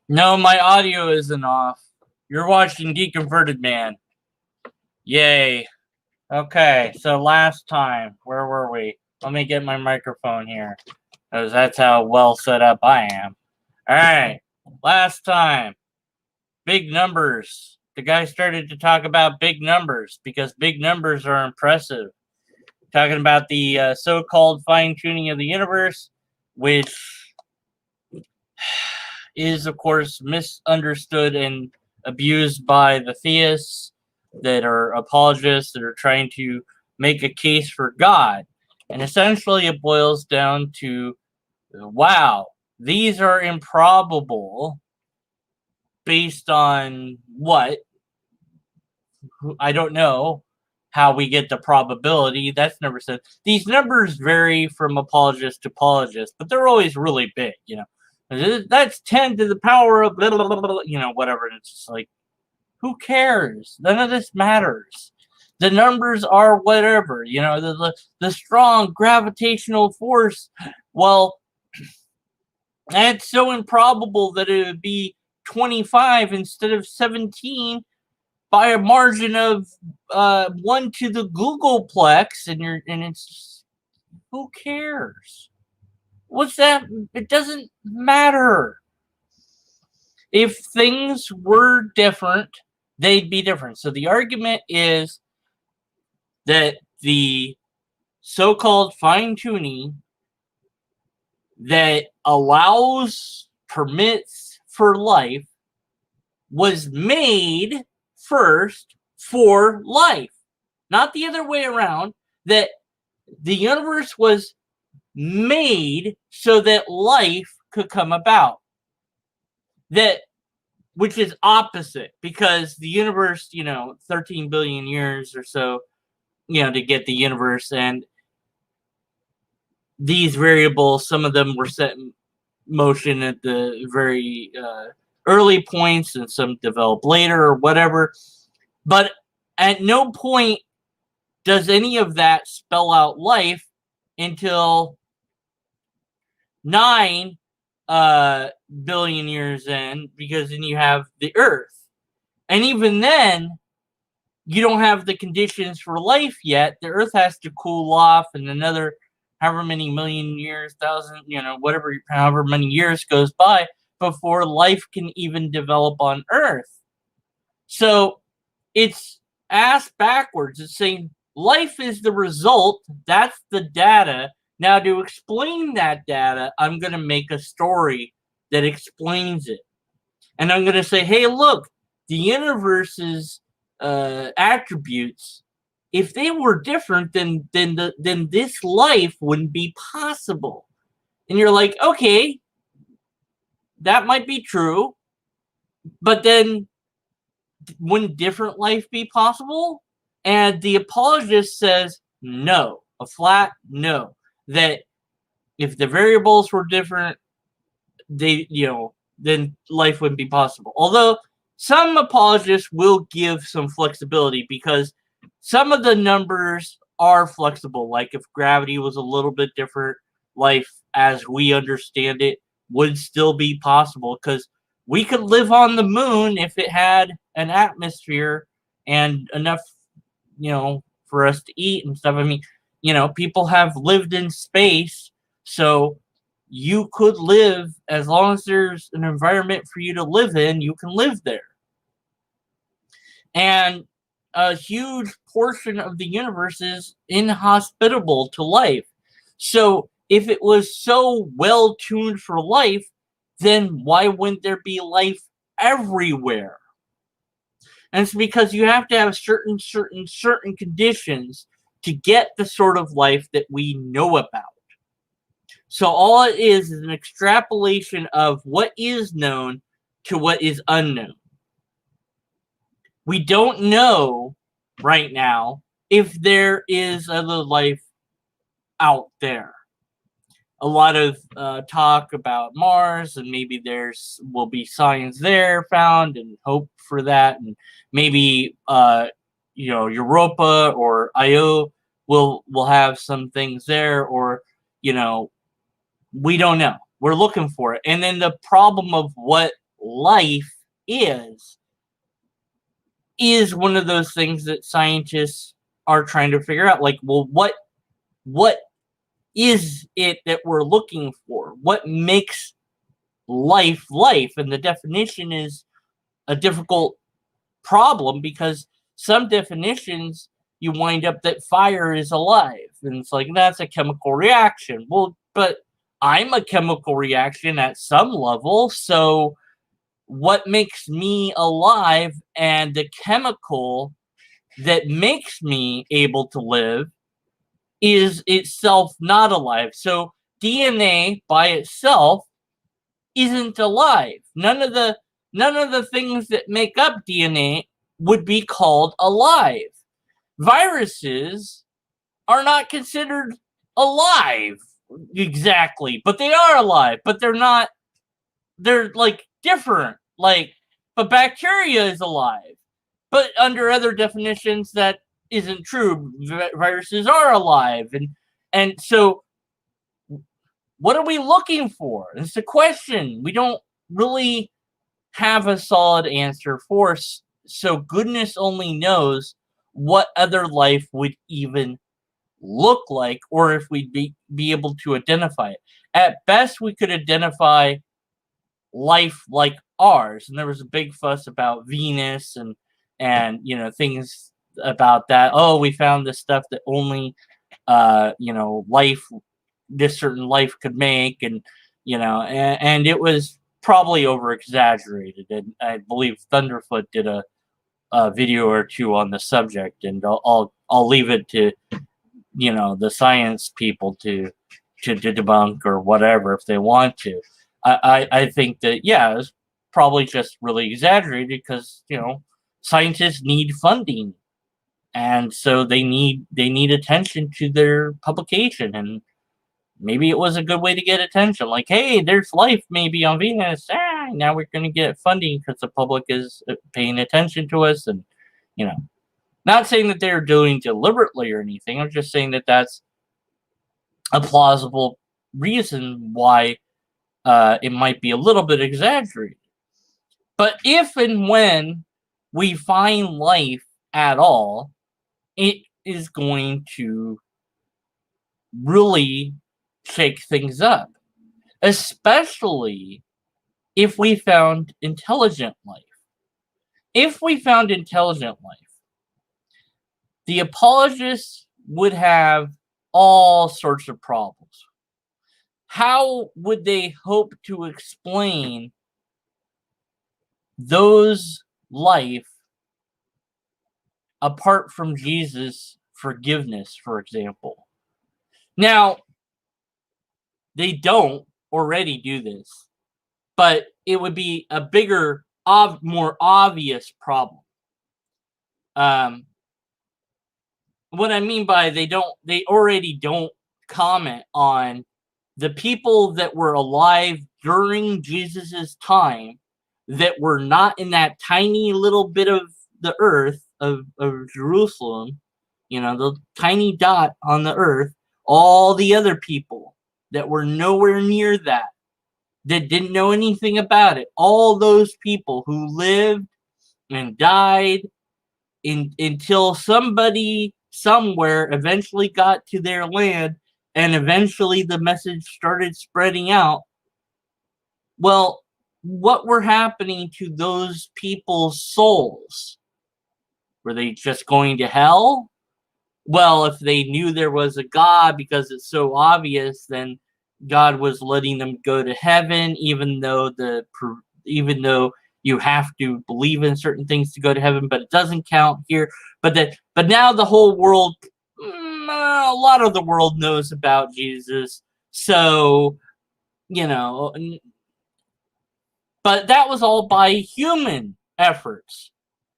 No, my audio isn't off. You're watching Deconverted Man. Yay. Okay, so last time, where were we? Let me get my microphone here, because that's how well set up I am. Alright, last time, big numbers. The guy started to talk about big numbers, because big numbers are impressive. Talking about the so-called fine-tuning of the universe, which is, of course, misunderstood and abused by the theists that are apologists that are trying to make a case for God. And essentially, it boils down to wow, these are improbable based on what? I don't know how we get the probability. That's never said. These numbers vary from apologist to apologist, but they're always really big, you know. That's 10 to the power of blah, blah, blah, blah, you know, whatever. And it's just like, who cares? None of this matters. The numbers are whatever, you know, the strong gravitational force. Well, that's so improbable that it would be 25 instead of 17 by a margin of 1 to the Googleplex, and it's just, who cares? What's that? It doesn't matter. If things were different, they'd be different. So the argument is that the so-called fine-tuning that allows, permits for life was made first for life, not the other way around. That the universe was made so that life could come about. That, which is opposite, because the universe, 13 billion years or so, to get the universe, and these variables, some of them were set in motion at the very early points, and some developed later or whatever. But at no point does any of that spell out life until 9 billion years in, because then you have the Earth. And even then, you don't have the conditions for life yet. The Earth has to cool off, and another however many million years, thousand, whatever, however many years goes by before life can even develop on Earth. So it's ass backwards. It's saying life is the result. That's the data. Now, to explain that data, I'm going to make a story that explains it. And I'm going to say, hey, look, the universe's attributes, if they were different, then this life wouldn't be possible. And you're like, okay, that might be true, but then wouldn't different life be possible? And the apologist says no, a flat no. That if the variables were different, they, then life wouldn't be possible. Although some apologists will give some flexibility, because some of the numbers are flexible. Like if gravity was a little bit different, life as we understand it would still be possible, because we could live on the moon if it had an atmosphere and enough, for us to eat and stuff. I mean, people have lived in space, so you could live, as long as there's an environment for you to live in, you can live there. And a huge portion of the universe is inhospitable to life. So if it was so well tuned for life, then why wouldn't there be life everywhere? And it's because you have to have certain conditions to get the sort of life that we know about. So all it is an extrapolation of what is known to what is unknown. We don't know right now if there is other life out there. A lot of talk about Mars, and maybe will be signs there found, and hope for that, and maybe Europa or Io will have some things there, or we don't know. We're looking for it. And then the problem of what life is one of those things that scientists are trying to figure out. Like, well, what is it that we're looking for? What makes life life? And the definition is a difficult problem, because some definitions you wind up that fire is alive, and it's like, that's a chemical reaction. Well, but I'm a chemical reaction at some level, so what makes me alive and the chemical that makes me able to live is itself not alive. So DNA by itself isn't alive. None of the things that make up DNA would be called alive. Viruses are not considered alive exactly, but they are alive, but they're like different. Like, but bacteria is alive. But under other definitions that isn't true. Viruses are alive, and so what are we looking for? It's the question. We don't really have a solid answer for. So goodness only knows what other life would even look like, or if we'd be able to identify it. At best, we could identify life like ours, and there was a big fuss about Venus and things about that. Oh, we found this stuff that only life, this certain life could make, and it was probably over exaggerated. And I believe Thunderfoot did a video or two on the subject, and I'll leave it to the science people to debunk or whatever if they want to. I think that, yeah, it's probably just really exaggerated, because scientists need funding, and so they need attention to their publication, and maybe it was a good way to get attention. Like, hey, there's life maybe on Venus. Now we're going to get funding because the public is paying attention to us, and not saying that they're doing deliberately or anything. I'm just saying that that's a plausible reason why it might be a little bit exaggerated. But if and when we find life at all, it is going to really shake things up, especially if we found intelligent life. If we found intelligent life, the apologists would have all sorts of problems. How would they hope to explain those life apart from Jesus' forgiveness, for example? Now, they don't already do this, but it would be a bigger, more obvious problem. What I mean by they already don't comment on the people that were alive during Jesus's time that were not in that tiny little bit of the earth of Jerusalem, the tiny dot on the earth, all the other people that were nowhere near that didn't know anything about it, all those people who lived and died until somebody somewhere eventually got to their land, and eventually the message started spreading out. Well, what were happening to those people's souls? Were they just going to hell? Well, if they knew there was a God, because it's so obvious, then God was letting them go to heaven, even though you have to believe in certain things to go to heaven, but it doesn't count here. But now the whole world, a lot of the world knows about Jesus, so but that was all by human efforts.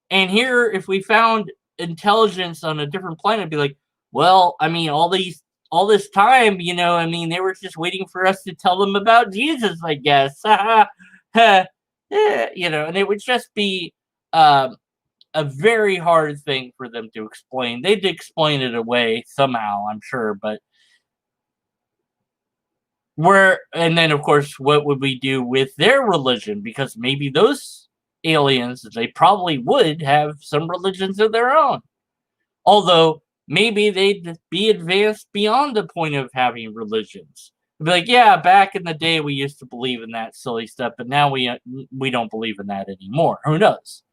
And here, if we found intelligence on a different planet, it'd be like, well, I mean, all this time, they were just waiting for us to tell them about Jesus, I guess. And it would just be a very hard thing for them to explain. They'd explain it away somehow, I'm sure, but And then, of course, what would we do with their religion? Because maybe those aliens, they probably would have some religions of their own. Although, maybe they'd be advanced beyond the point of having religions. They'd be like, yeah, back in the day, we used to believe in that silly stuff, but now we don't believe in that anymore. Who knows?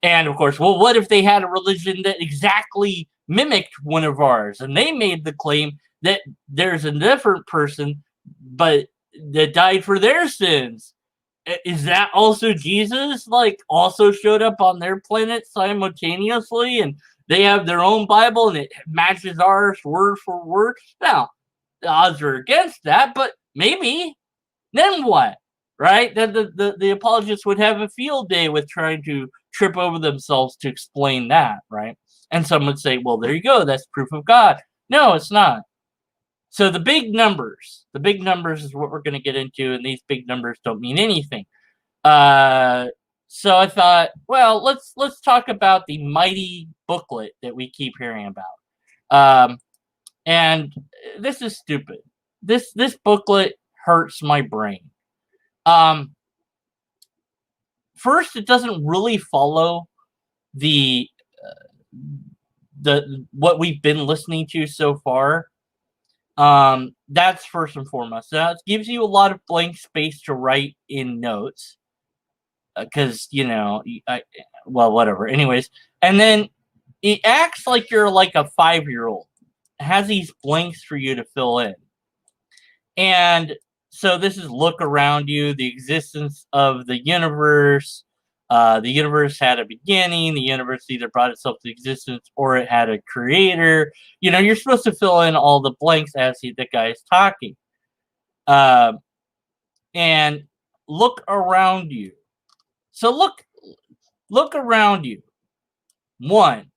And of course, well, what if they had a religion that exactly mimicked one of ours, and they made the claim that there's a different person, but that died for their sins? Is that also Jesus? Like, also showed up on their planet simultaneously, and they have their own Bible, and it matches ours word for word? Now, the odds are against that, but maybe. Then what? Right? Then the apologists would have a field day with trying to trip over themselves to explain that, right? And some would say, well, there you go, that's proof of God. No, it's not. So the big numbers is what we're going to get into, and these big numbers don't mean anything. So I thought, well, let's talk about the mighty booklet that we keep hearing about. And this is stupid. This booklet hurts my brain. First, it doesn't really follow the what we've been listening to so far. That's first and foremost. Now, it gives you a lot of blank space to write in notes, because well, whatever. Anyways, and then it acts like you're like a 5-year-old. It has these blanks for you to fill in, and so this is look around you, the existence of the universe. The universe had a beginning. The universe either brought itself to existence or it had a creator. You're supposed to fill in all the blanks as the guy is talking. And look around you. So look around you. 1.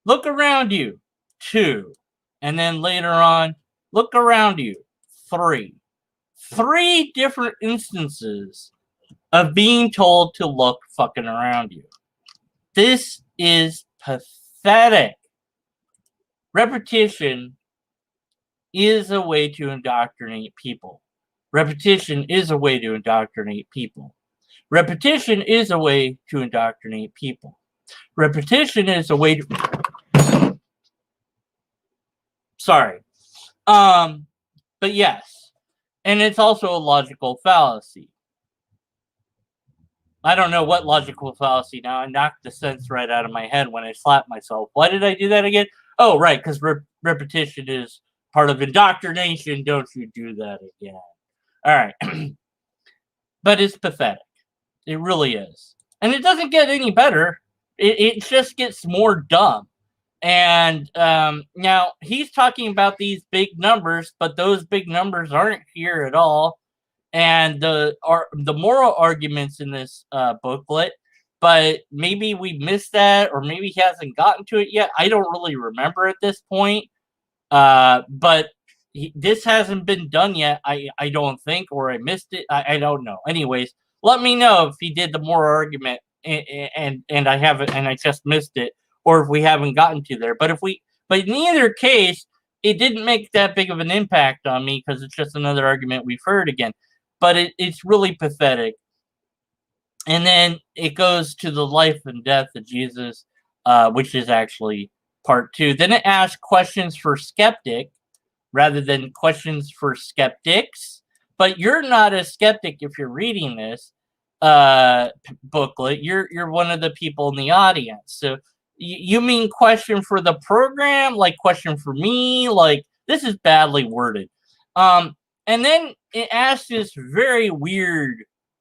Look around you. 2. And then later on, look around you. 3. 3 different instances of being told to look fucking around you. This is pathetic. Repetition is a way to indoctrinate people. Repetition is a way to indoctrinate people. Repetition is a way to indoctrinate people. Repetition is a way to... Sorry. But yes. And it's also a logical fallacy. I don't know what logical fallacy now. I knocked the sense right out of my head when I slapped myself. Why did I do that again? Oh, right, because repetition is part of indoctrination. Don't you do that again. All right. But it's pathetic. It really is. And it doesn't get any better. It just gets more dumb. And now he's talking about these big numbers, but those big numbers aren't here at all. And the moral arguments in this booklet, but maybe we missed that, or maybe he hasn't gotten to it yet. I don't really remember at this point. But this hasn't been done yet, I don't think, or I missed it. I don't know. Anyways, let me know if he did the moral argument and I haven't, and I just missed it, or if we haven't gotten to there. But in either case, it didn't make that big of an impact on me because it's just another argument we've heard again. But it's really pathetic. And then it goes to the life and death of Jesus, which is actually part 2. Then it asks questions for skeptic rather than questions for skeptics. But you're not a skeptic if you're reading this booklet. You're one of the people in the audience. So you mean question for the program? Like question for me? Like, this is badly worded. And then it asks this very weird,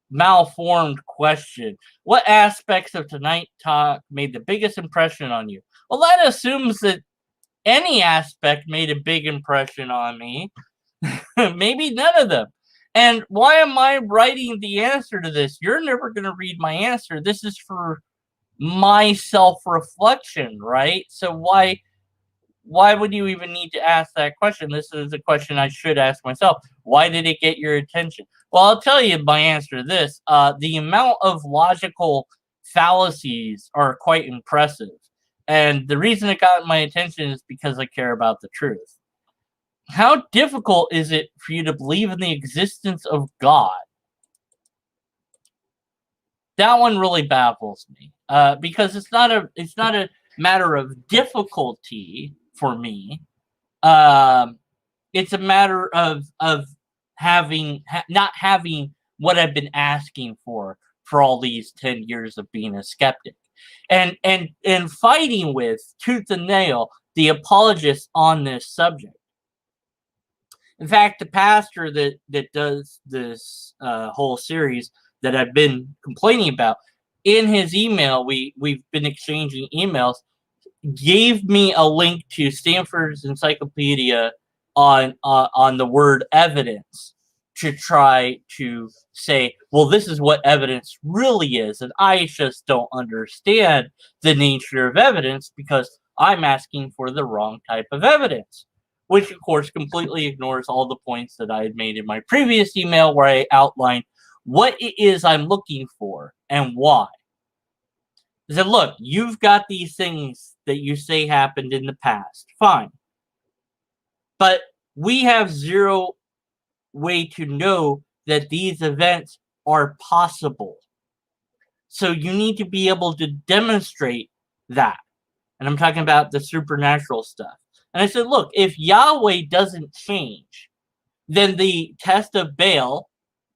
malformed question. What aspects of tonight's talk made the biggest impression on you? Well, that assumes that any aspect made a big impression on me. Maybe none of them. And why am I writing the answer to this? You're never going to read my answer. This is for my self-reflection, right? So why would you even need to ask that question? This is a question I should ask myself. Why did it get your attention? Well, I'll tell you my answer to this. The amount of logical fallacies are quite impressive. And the reason it got my attention is because I care about the truth. How difficult is it for you to believe in the existence of God? That one really baffles me, because it's not a matter of difficulty for me. It's a matter of not having what I've been asking for all these 10 years of being a skeptic, and fighting with tooth and nail the apologists on this subject. In fact, the pastor that does this whole series that I've been complaining about, in his email, we've been exchanging emails, gave me a link to Stanford's encyclopedia on the word evidence, to try to say, well, this is what evidence really is, and I just don't understand the nature of evidence because I'm asking for the wrong type of evidence, which of course completely ignores all the points that I had made in my previous email where I outlined what it is I'm looking for and why. I said, look, you've got these things that you say happened in the past. Fine. But we have zero way to know that these events are possible. So you need to be able to demonstrate that. And I'm talking about the supernatural stuff. And I said, look, if Yahweh doesn't change, then the test of Baal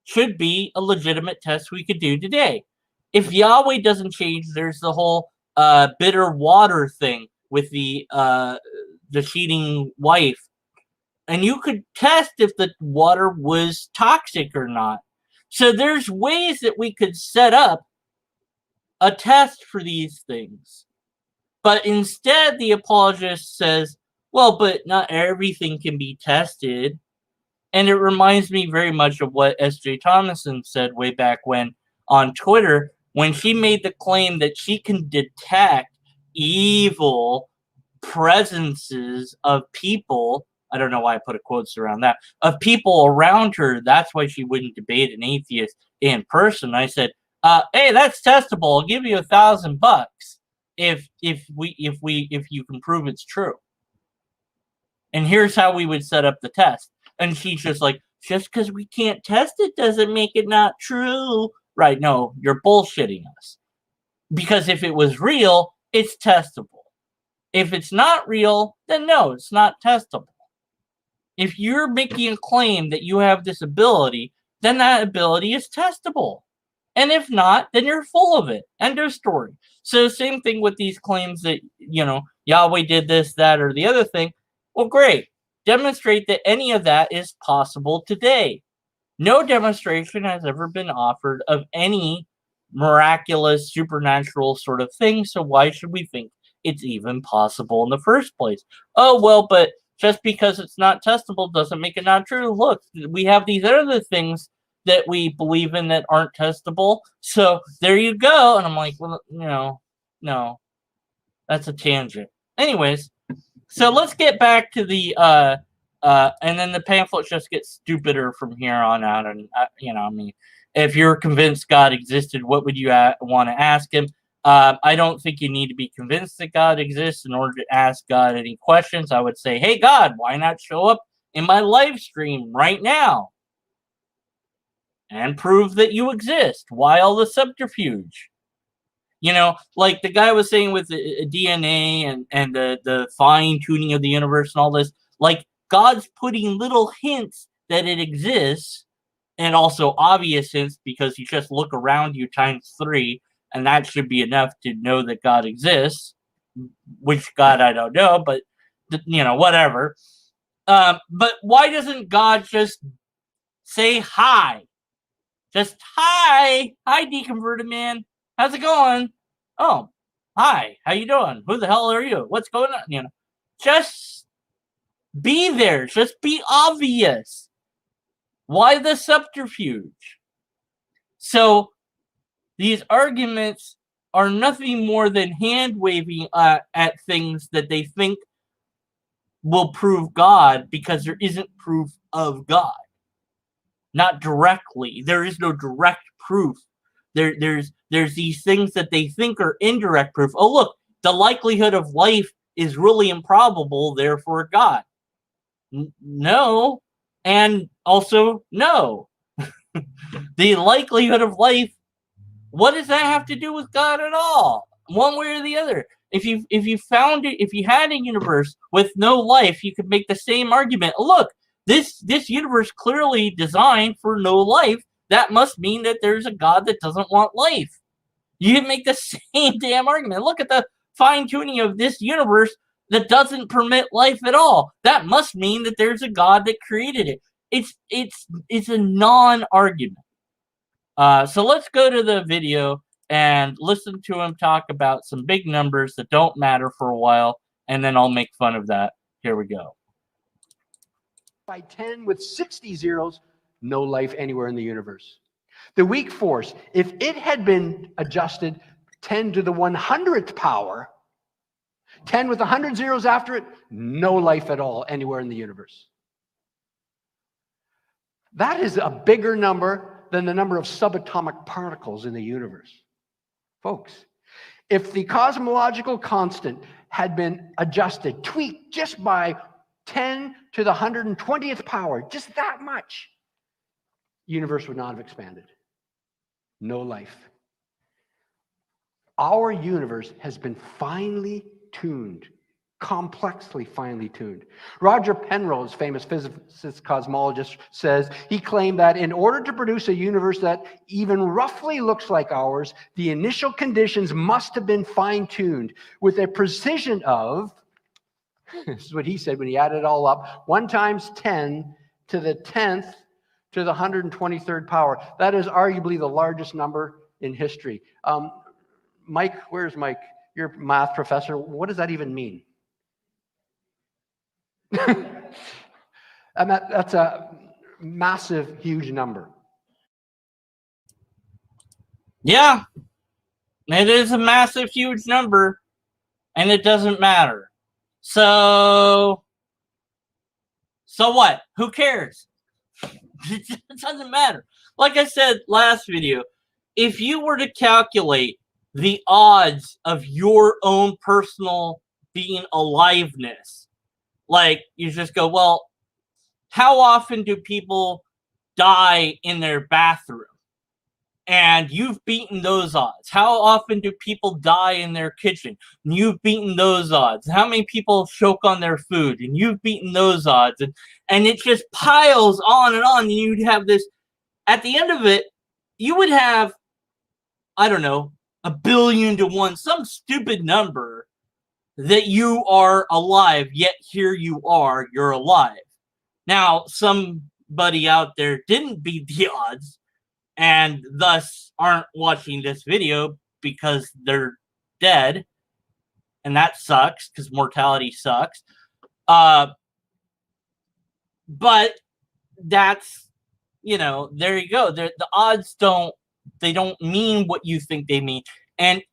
should be a legitimate test we could do today. If Yahweh doesn't change, there's the whole bitter water thing with the cheating wife. And you could test if the water was toxic or not. So there's ways that we could set up a test for these things. But instead, the apologist says, well, but not everything can be tested. And it reminds me very much of what S.J. Thomason said way back when on Twitter, when she made the claim that she can detect evil presences of people. I don't know why I put a quotes around that, of people around her. That's why she wouldn't debate an atheist in person. I said, hey, that's testable. I'll give you $1,000 if you can prove it's true. And here's how we would set up the test. And she's just like, just because we can't test it doesn't make it not true. Right, no, you're bullshitting us. Because if it was real, it's testable. If it's not real, then no, it's not testable. If you're making a claim that you have this ability, then that ability is testable. And if not, then you're full of it. End of story. So same thing with these claims that, Yahweh did this, that, or the other thing. Well, great. Demonstrate that any of that is possible today. No demonstration has ever been offered of any miraculous, supernatural sort of thing, so why should we think it's even possible in the first place? Oh, well, but just because it's not testable doesn't make it not true. Look, we have these other things that we believe in that aren't testable, so there you go. And I'm like, well, no, that's a tangent. Anyways, so let's get back to the and then the pamphlet just gets stupider from here on out. And if you're convinced God existed, what would you want to ask him? I don't think you need to be convinced that God exists in order to ask God any questions. I would say, hey, God, why not show up in my live stream right now and prove that you exist? Why all the subterfuge? Like the guy was saying with the DNA and the fine-tuning of the universe and all this, like God's putting little hints that it exists, and also obvious hints, because you just look around you times 3, and that should be enough to know that God exists. Which God, I don't know, but, whatever. But why doesn't God just say hi? Just hi! Hi, deconverted man. How's it going? Oh, hi. How you doing? Who the hell are you? What's going on? Just be there. Just be obvious. Why the subterfuge? So these arguments are nothing more than hand-waving at things that they think will prove God, because there isn't proof of God. Not directly. There is no direct proof. There's these things that they think are indirect proof. Oh, look, the likelihood of life is really improbable, therefore God. No. And also, no. The likelihood of life, what does that have to do with God at all? One way or the other. If you had a universe with no life, you could make the same argument. Look, this universe clearly designed for no life. That must mean that there's a God that doesn't want life. You can make the same damn argument. Look at the fine-tuning of this universe that doesn't permit life at all. That must mean that there's a God that created it. It's a non-argument. So let's go to the video and listen to him talk about some big numbers that don't matter for a while, and then I'll make fun of that. Here we go. By 10 with 60 zeros, no life anywhere in the universe. The weak force, if it had been adjusted 10 to the 100th power, 10 with 100 zeros after it, no life at all anywhere in the universe. That is a bigger number than the number of subatomic particles in the universe. Folks, if the cosmological constant had been adjusted, tweaked just by 10 to the 120th power, just that much, the universe would not have expanded. No life. Our universe has been finely tuned, complexly finely tuned. Roger Penrose, famous physicist cosmologist, says he claimed that in order to produce a universe that even roughly looks like ours, the initial conditions must have been fine-tuned with a precision of, this is what he said when he added it all up, 1 times 10 to the 10th to the 123rd power. That is arguably the largest number in history. Mike, where's Mike? You're a math professor. What does that even mean? And that's a massive, huge number. Yeah, it is a massive, huge number, and it doesn't matter. So what? Who cares? It doesn't matter. Like I said last video, if you were to calculate the odds of your own personal being aliveness, like you just go, well, how often do people die in their bathroom? And you've beaten those odds. How often do people die in their kitchen? And you've beaten those odds. How many people choke on their food? And you've beaten those odds. And it just piles on and on. And you'd have this, at the end of it, you would have, I don't know, 1 billion to 1, some stupid number that you are alive, yet here you are, you're alive. Now, somebody out there didn't beat the odds, and thus aren't watching this video because they're dead, and that sucks because mortality sucks. But that's, you know, there you go. The odds don't mean what you think they mean, and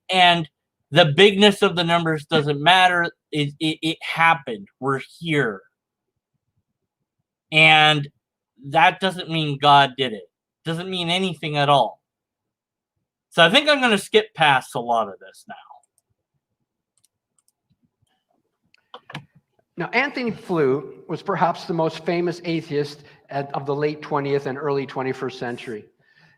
the bigness of the numbers doesn't matter. It happened. We're here, and that doesn't mean God did it. Doesn't mean anything at all. So I think I'm going to skip past a lot of this now. Now, Anthony Flew was perhaps the most famous atheist of the late 20th and early 21st century.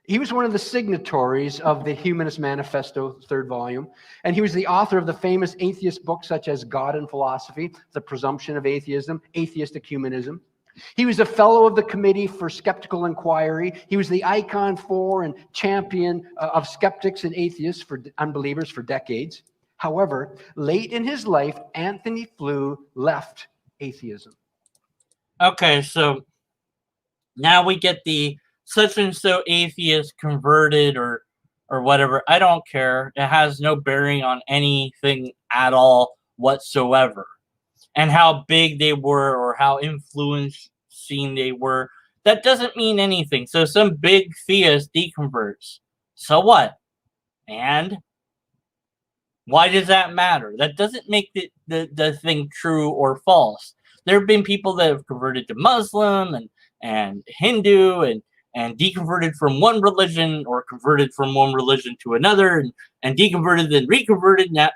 He was one of the signatories of the Humanist Manifesto, 3rd volume, and he was the author of the famous atheist books such as God and Philosophy, The Presumption of Atheism, Atheistic Humanism. He was a fellow of the Committee for Skeptical Inquiry. He was the icon for and champion of skeptics and atheists, for unbelievers, for decades. However, late in his life, Anthony Flew left atheism. Okay, so now we get the such and so atheist converted or whatever. I don't care. It has no bearing on anything at all whatsoever. And how big they were or how influencing they were. That doesn't mean anything. So some big theist deconverts. So what? And why does that matter? That doesn't make the thing true or false. There have been people that have converted to Muslim and Hindu and deconverted from one religion or converted from one religion to another and deconverted and reconverted. Now,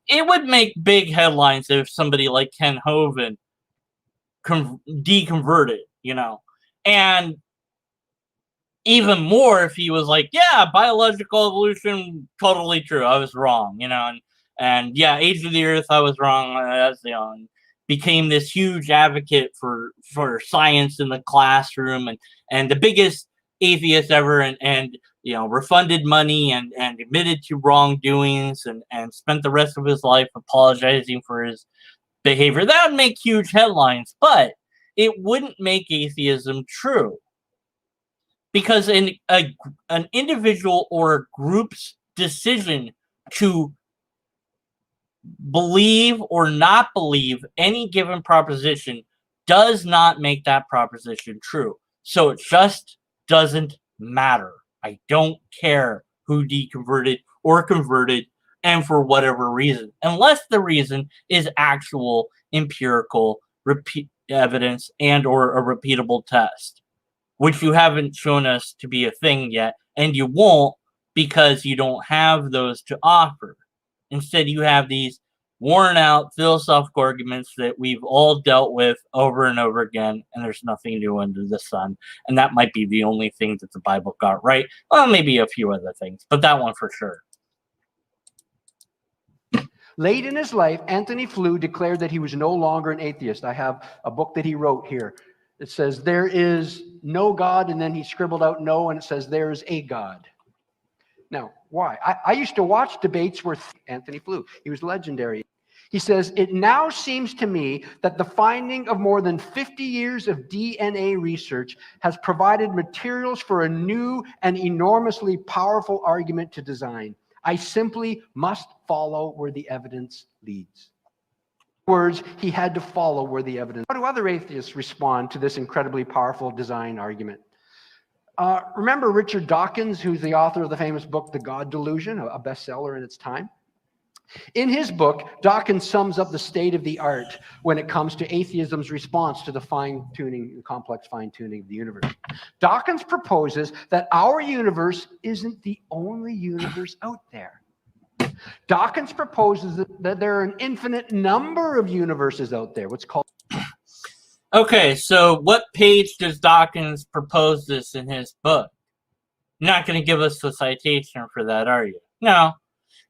it would make big headlines if somebody like Ken Hovind deconverted, you know. And even more if he was like, yeah, biological evolution, totally true. I was wrong, you know, and yeah, Age of the Earth, I was wrong. That's, you know, and became this huge advocate for science in the classroom, and the biggest atheist ever, and you know, refunded money and admitted to wrongdoings, and spent the rest of his life apologizing for his behavior. That would make huge headlines, but it wouldn't make atheism true. Because an individual or a group's decision to believe or not believe any given proposition does not make that proposition true. So it just doesn't matter. I don't care who deconverted or converted and for whatever reason, unless the reason is actual empirical evidence and or a repeatable test, which you haven't shown us to be a thing yet, and you won't because you don't have those to offer. Instead, you have these worn out philosophical arguments that we've all dealt with over and over again, and there's nothing new under the sun. And that might be the only thing that the Bible got right. Well, maybe a few other things, but that one for sure. Late in his life, Anthony Flew declared that he was no longer an atheist. I have a book that he wrote here. It says, there is no God, and then he scribbled out no, and it says, there is a God. Now, why? I used to watch debates with Anthony Flew. He was legendary. He says, it now seems to me that the finding of more than 50 years of DNA research has provided materials for a new and enormously powerful argument to design. I simply must follow where the evidence leads. Words, he had to follow where the evidence. How do other atheists respond to this incredibly powerful design argument? Remember Richard Dawkins, who's the author of the famous book, The God Delusion, a bestseller in its time? In his book, Dawkins sums up the state of the art when it comes to atheism's response to the fine-tuning, complex fine-tuning of the universe. Dawkins proposes that our universe isn't the only universe out there. Dawkins proposes that there are an infinite number of universes out there, what's called... Okay, so what page does Dawkins propose this in his book? You're not going to give us the citation for that, are you? No.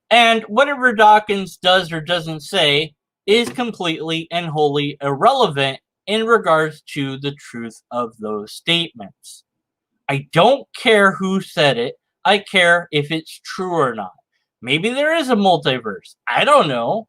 And whatever Dawkins does or doesn't say is completely and wholly irrelevant in regards to the truth of those statements. I don't care who said it. I care if it's true or not. Maybe there is a multiverse. I don't know.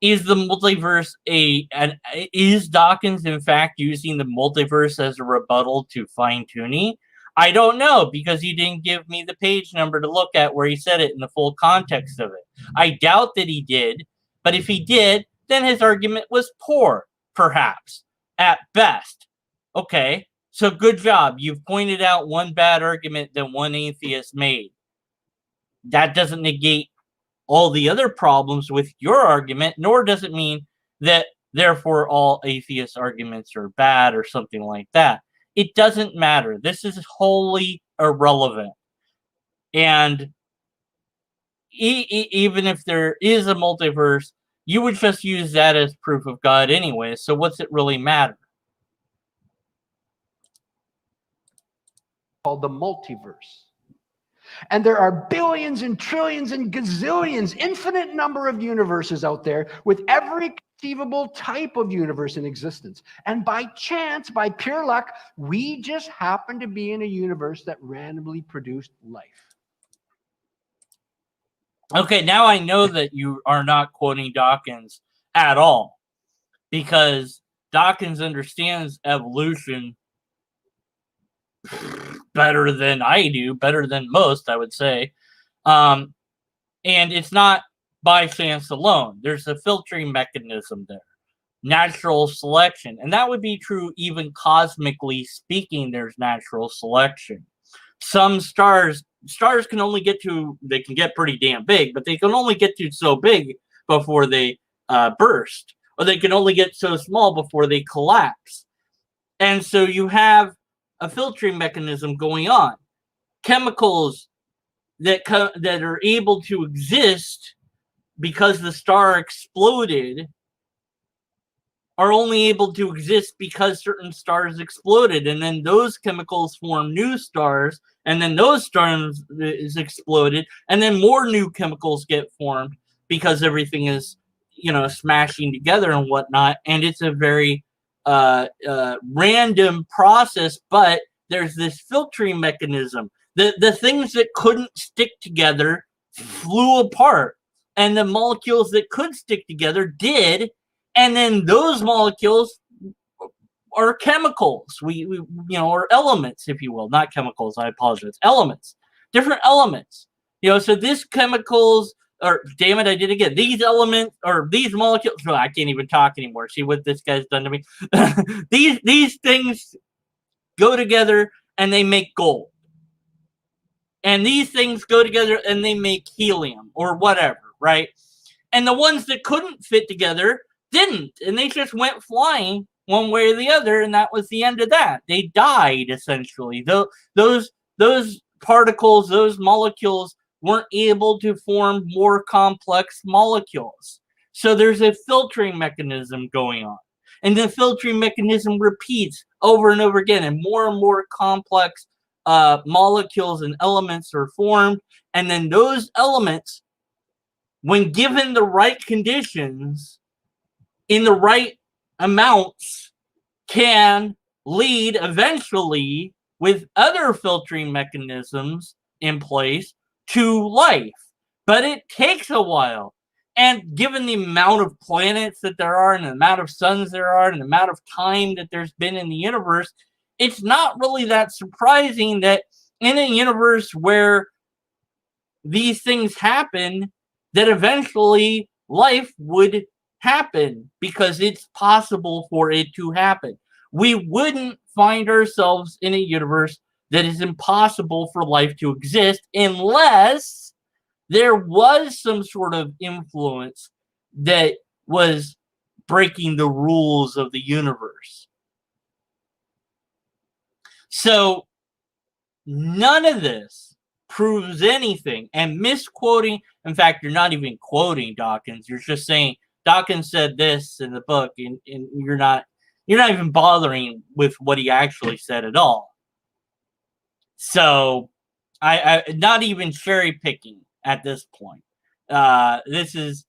Is the multiverse is Dawkins in fact using the multiverse as a rebuttal to fine-tuning? I don't know, because he didn't give me the page number to look at where he said it in the full context of it. I doubt that he did, but if he did, then his argument was poor, perhaps, at best. Okay, so good job. You've pointed out one bad argument that one atheist made. That doesn't negate all the other problems with your argument, nor does it mean that therefore all atheist arguments are bad or something like that. It doesn't matter. This is wholly irrelevant. And even if there is a multiverse, you would just use that as proof of God anyway. So what's it really matter? Called the multiverse. And there are billions and trillions and gazillions, infinite number of universes out there with every conceivable type of universe in existence. And by chance, by pure luck, we just happen to be in a universe that randomly produced life. Okay, now I know that you are not quoting Dawkins at all, because Dawkins understands evolution better than I do, better than most, I would say. And it's not by chance alone. There's a filtering mechanism there. Natural selection. And that would be true even cosmically speaking, there's natural selection. Some stars can only get to, they can get pretty damn big, but they can only get to so big before they burst. Or they can only get so small before they collapse. And so you have a filtering mechanism going on. Chemicals that are able to exist because the star exploded are only able to exist because certain stars exploded, and then those chemicals form new stars, and then those stars is exploded, and then more new chemicals get formed because everything is, smashing together and whatnot. And it's a very random process, but there's this filtering mechanism. The things that couldn't stick together flew apart, and the molecules that could stick together did. And then those molecules are chemicals, or elements, if you will, not chemicals. I apologize. Elements, different elements. So these chemicals, or damn it, I did it again. These elements or these molecules. Oh, I can't even talk anymore. See what this guy's done to me. These things go together and they make gold. And these things go together and they make helium or whatever, right? And the ones that couldn't fit together didn't, and they just went flying one way or the other, and that was the end of that. They died, essentially. Those particles, those molecules weren't able to form more complex molecules. So there's a filtering mechanism going on. And the filtering mechanism repeats over and over again, and more complex molecules and elements are formed. And then those elements, when given the right conditions, in the right amounts, can lead eventually, with other filtering mechanisms in place, to life. But it takes a while. And given the amount of planets that there are, and the amount of suns there are, and the amount of time that there's been in the universe, it's not really that surprising that in a universe where these things happen, that eventually life would happen, because it's possible for it to happen. We wouldn't find ourselves in a universe that is impossible for life to exist unless there was some sort of influence that was breaking the rules of the universe. So none of this proves anything. And misquoting, in fact, you're not even quoting Dawkins. You're just saying Dawkins said this in the book, and you're not even bothering with what he actually said at all. So I not even cherry picking at this point. This is,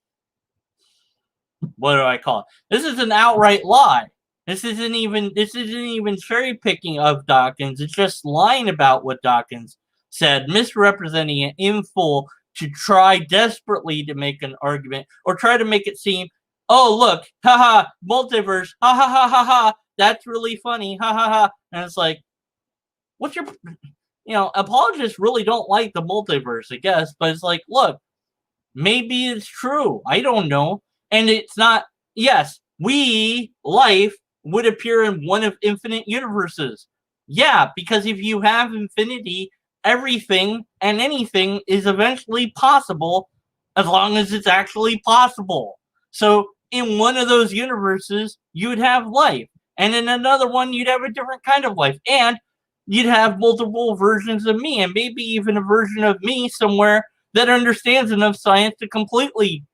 what do I call it? This is an outright lie. This isn't even cherry picking of Dawkins. It's just lying about what Dawkins said, misrepresenting it in full to try desperately to make an argument, or try to make it seem, oh look, haha, multiverse, ha ha ha ha ha, that's really funny, ha ha ha. And it's like, what's your, apologists really don't like the multiverse, I guess, but it's like, look, maybe it's true. I don't know. And it's not, yes, life, would appear in one of infinite universes. Yeah, because if you have infinity, everything and anything is eventually possible, as long as it's actually possible. So in one of those universes, you'd have life. And in another one, you'd have a different kind of life. And you'd have multiple versions of me, and maybe even a version of me somewhere that understands enough science to completely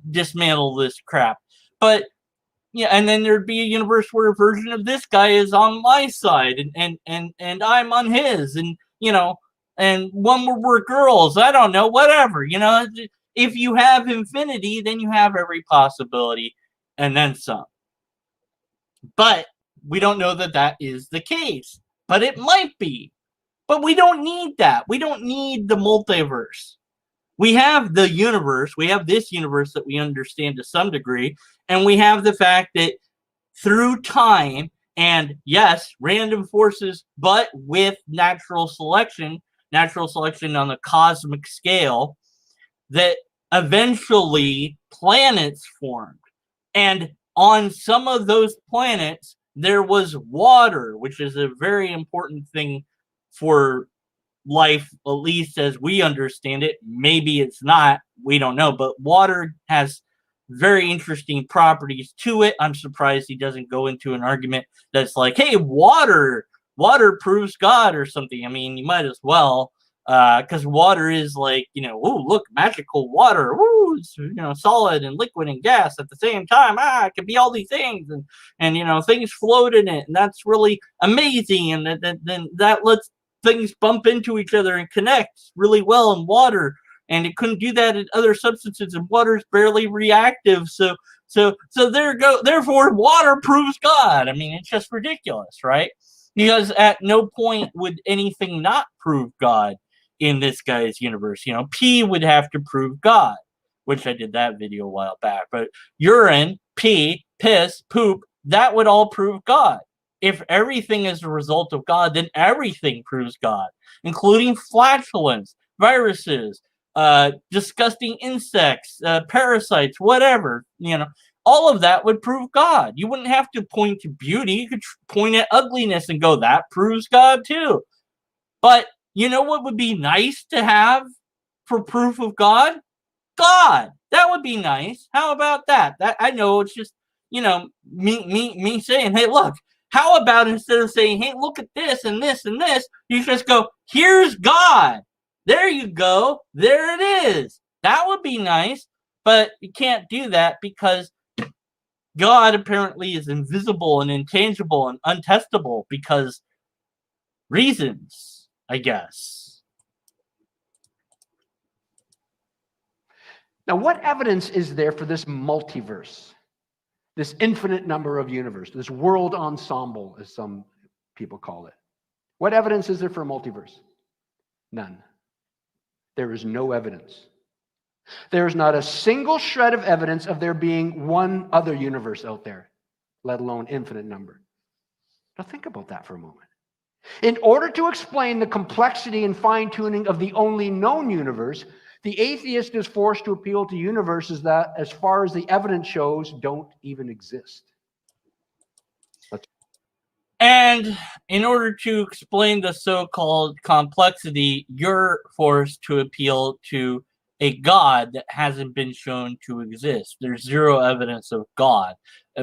dismantle this crap. But yeah, and then there'd be a universe where a version of this guy is on my side, and I'm on his, and and one where we're girls. I don't know, whatever. If you have infinity, then you have every possibility, and then some. But we don't know that that is the case. But it might be. But we don't need that. We don't need the multiverse. We have the universe. We have this universe that we understand to some degree. And we have the fact that through time, and yes, random forces, but with natural selection on the cosmic scale, that eventually planets formed. And on some of those planets, there was water, which is a very important thing for life, at least as we understand it. Maybe it's not, we don't know, but water has very interesting properties to it. I'm surprised he doesn't go into an argument that's like, hey, water proves God or something. I mean, you might as well. because water is like, ooh, look, magical water, woo, it's, solid and liquid and gas at the same time. It can be all these things, and things float in it, and that's really amazing, and then that lets things bump into each other and connect really well in water, and it couldn't do that in other substances, and water's barely reactive, so therefore water proves God. I mean, it's just ridiculous, right? Because at no point would anything not prove God in this guy's universe. Pee would have to prove God, which I did that video a while back. But urine, pee, piss, poop, that would all prove God. If everything is a result of God, then everything proves God, including flatulence, viruses, disgusting insects, parasites, whatever. All of that would prove God. You wouldn't have to point to beauty. You could point at ugliness and go, that proves God too. But you know what would be nice to have for proof of God? God. That would be nice. How about that? That I know it's just, me saying, hey, look, how about instead of saying, hey, look at this and this and this, you just go, here's God. There you go. There it is. That would be nice. But you can't do that because God apparently is invisible and intangible and untestable because reasons, I guess. Now, what evidence is there for this multiverse, this infinite number of universe, this world ensemble, as some people call it? What evidence is there for a multiverse? None. There is no evidence. There is not a single shred of evidence of there being one other universe out there, let alone infinite number. Now think about that for a moment. In order to explain the complexity and fine-tuning of the only known universe, the atheist is forced to appeal to universes that, as far as the evidence shows, don't even exist. And in order to explain the so-called complexity, you're forced to appeal to a God that hasn't been shown to exist. There's zero evidence of God,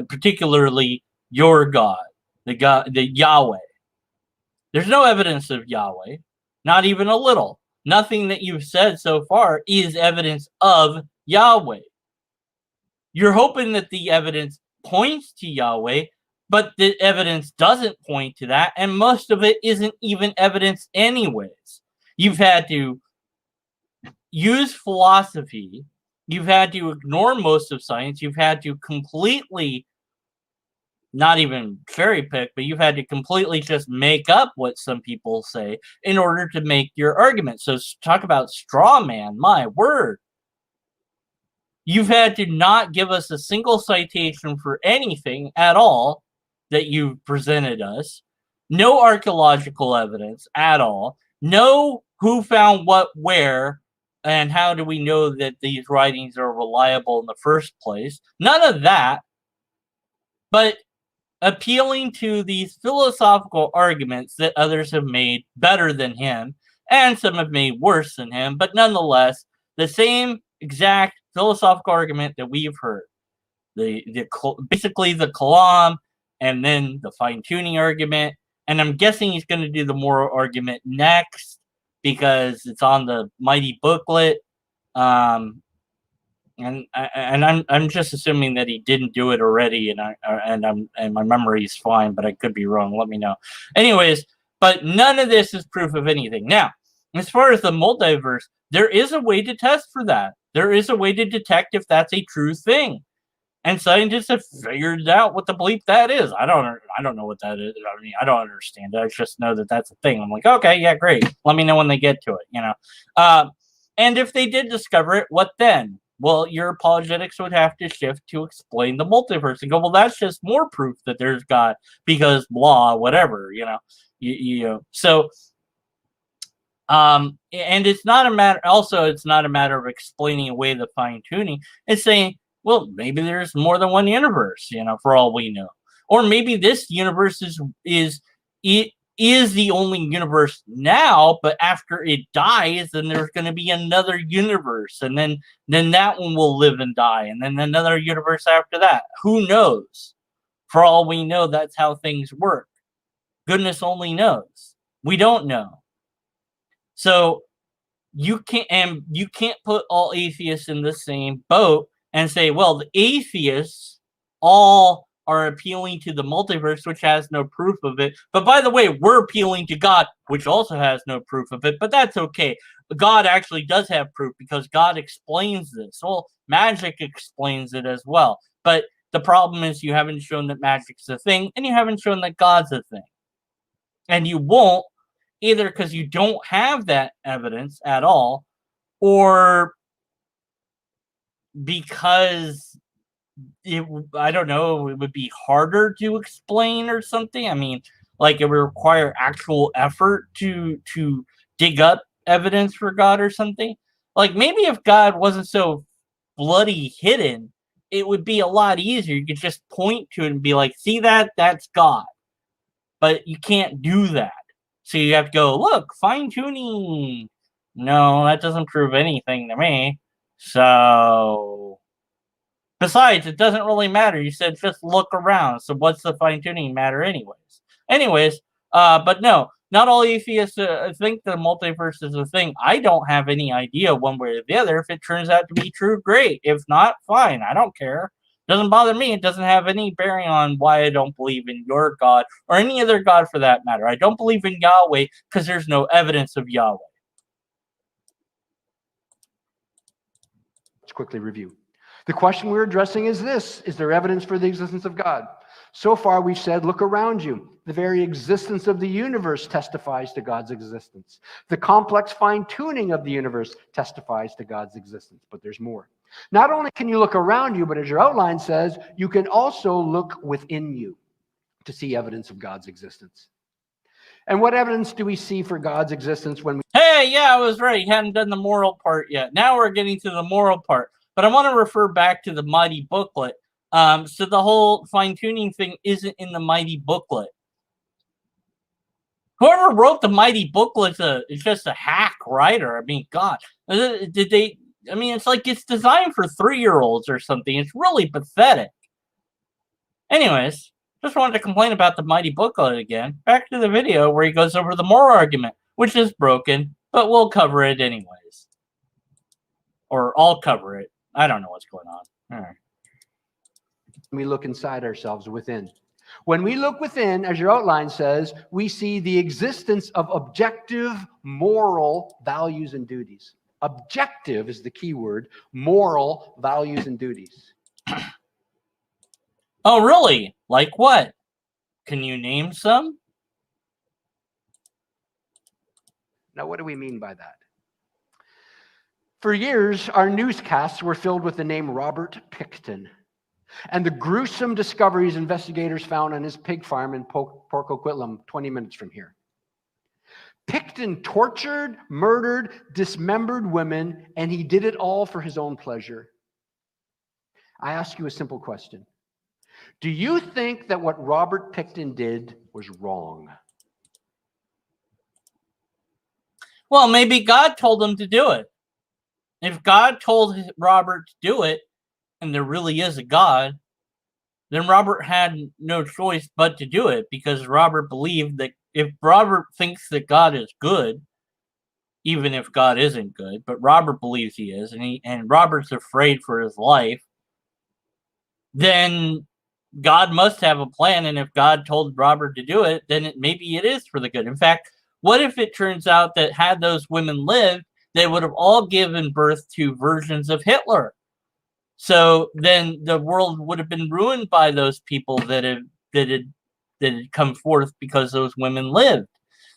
particularly your God, the Yahweh. There's no evidence of Yahweh, not even a little. Nothing that you've said so far is evidence of Yahweh. You're hoping that the evidence points to Yahweh, but the evidence doesn't point to that, and most of it isn't even evidence anyways. You've had to use philosophy, you've had to ignore most of science, you've had to completely, not even cherry pick, but you've had to completely just make up what some people say in order to make your argument. So talk about straw man, my word. You've had to not give us a single citation for anything at all that you've presented us. No archaeological evidence at all. No who found what where, and how do we know that these writings are reliable in the first place. None of that. But appealing to these philosophical arguments that others have made better than him, and some have made worse than him, but nonetheless, the same exact philosophical argument that we've heard. Basically the Kalam, and then the fine-tuning argument, and I'm guessing he's going to do the moral argument next, because it's on the mighty booklet. And I'm just assuming that he didn't do it already, and my memory is fine, but I could be wrong. Let me know. Anyways, but none of this is proof of anything. Now, as far as the multiverse, there is a way to test for that. There is a way to detect if that's a true thing, and scientists have figured out what the bleep that is. I don't know what that is. I mean, I don't understand it. I just know that that's a thing. I'm like, okay, yeah, great. Let me know when they get to it. And if they did discover it, what then? Well, your apologetics would have to shift to explain the multiverse and go, well, that's just more proof that there's God because blah, whatever, So, and it's not a matter, also, it's not a matter of explaining away the fine tuning. It's saying, well, maybe there's more than one universe, for all we know. Or maybe this universe is the only universe now, but after it dies, then there's going to be another universe, and then that one will live and die, and then another universe after that. Who knows? For all we know, that's how things work. Goodness only knows. We don't know. So you can't put all atheists in the same boat and say, well, the atheists all are appealing to the multiverse, which has no proof of it. But by the way, we're appealing to God, which also has no proof of it. But that's okay. God actually does have proof because God explains this. Well, magic explains it as well. But the problem is you haven't shown that magic's a thing, and you haven't shown that God's a thing. And you won't, either because you don't have that evidence at all, or because I don't know, it would be harder to explain or something. I mean, like it would require actual effort to dig up evidence for God or something. Like maybe if God wasn't so bloody hidden, it would be a lot easier. You could just point to it and be like, see that? That's God. But you can't do that. So you have to go, look, fine-tuning. No, that doesn't prove anything to me. So, besides, it doesn't really matter. You said just look around. So what's the fine-tuning matter anyways? But no, not all atheists think the multiverse is a thing. I don't have any idea one way or the other. If it turns out to be true, great. If not, fine. I don't care. Doesn't bother me. It doesn't have any bearing on why I don't believe in your God or any other God for that matter. I don't believe in Yahweh because there's no evidence of Yahweh. Let's quickly review. The question we're addressing is this: is there evidence for the existence of God? So far, we've said, look around you. The very existence of the universe testifies to God's existence. The complex fine-tuning of the universe testifies to God's existence. But there's more. Not only can you look around you, but as your outline says, you can also look within you to see evidence of God's existence. And what evidence do we see for God's existence when we... Hey, yeah, I was right. You hadn't done the moral part yet. Now we're getting to the moral part. But I want to refer back to the Mighty Booklet. So the whole fine-tuning thing isn't in the Mighty Booklet. Whoever wrote the Mighty Booklet is just a hack writer. I mean, God. Did they... I mean, it's like it's designed for 3-year-olds or something. It's really pathetic. Anyways, just wanted to complain about the Mighty Booklet again. Back to the video where he goes over the moral argument, which is broken, but we'll cover it anyways. Or I'll cover it. I don't know what's going on. All right. We look inside ourselves within. When we look within, as your outline says, we see the existence of objective moral values and duties. Objective is the key word, moral values and duties. Oh, really? Like what? Can you name some? Now, what do we mean by that? For years, our newscasts were filled with the name Robert Pickton and the gruesome discoveries investigators found on his pig farm in Port Coquitlam, 20 minutes from here. Pickton tortured, murdered, dismembered women, and he did it all for his own pleasure. I ask you a simple question. Do you think that what Robert Pickton did was wrong? Well, maybe God told him to do it. If God told Robert to do it, and there really is a God, then Robert had no choice but to do it, because Robert believed that if Robert thinks that God is good, even if God isn't good, but Robert believes he is, and Robert's afraid for his life, then God must have a plan, and if God told Robert to do it, then maybe it is for the good. In fact, what if it turns out that had those women lived, they would have all given birth to versions of Hitler? So then the world would have been ruined by those people that had come forth because those women lived.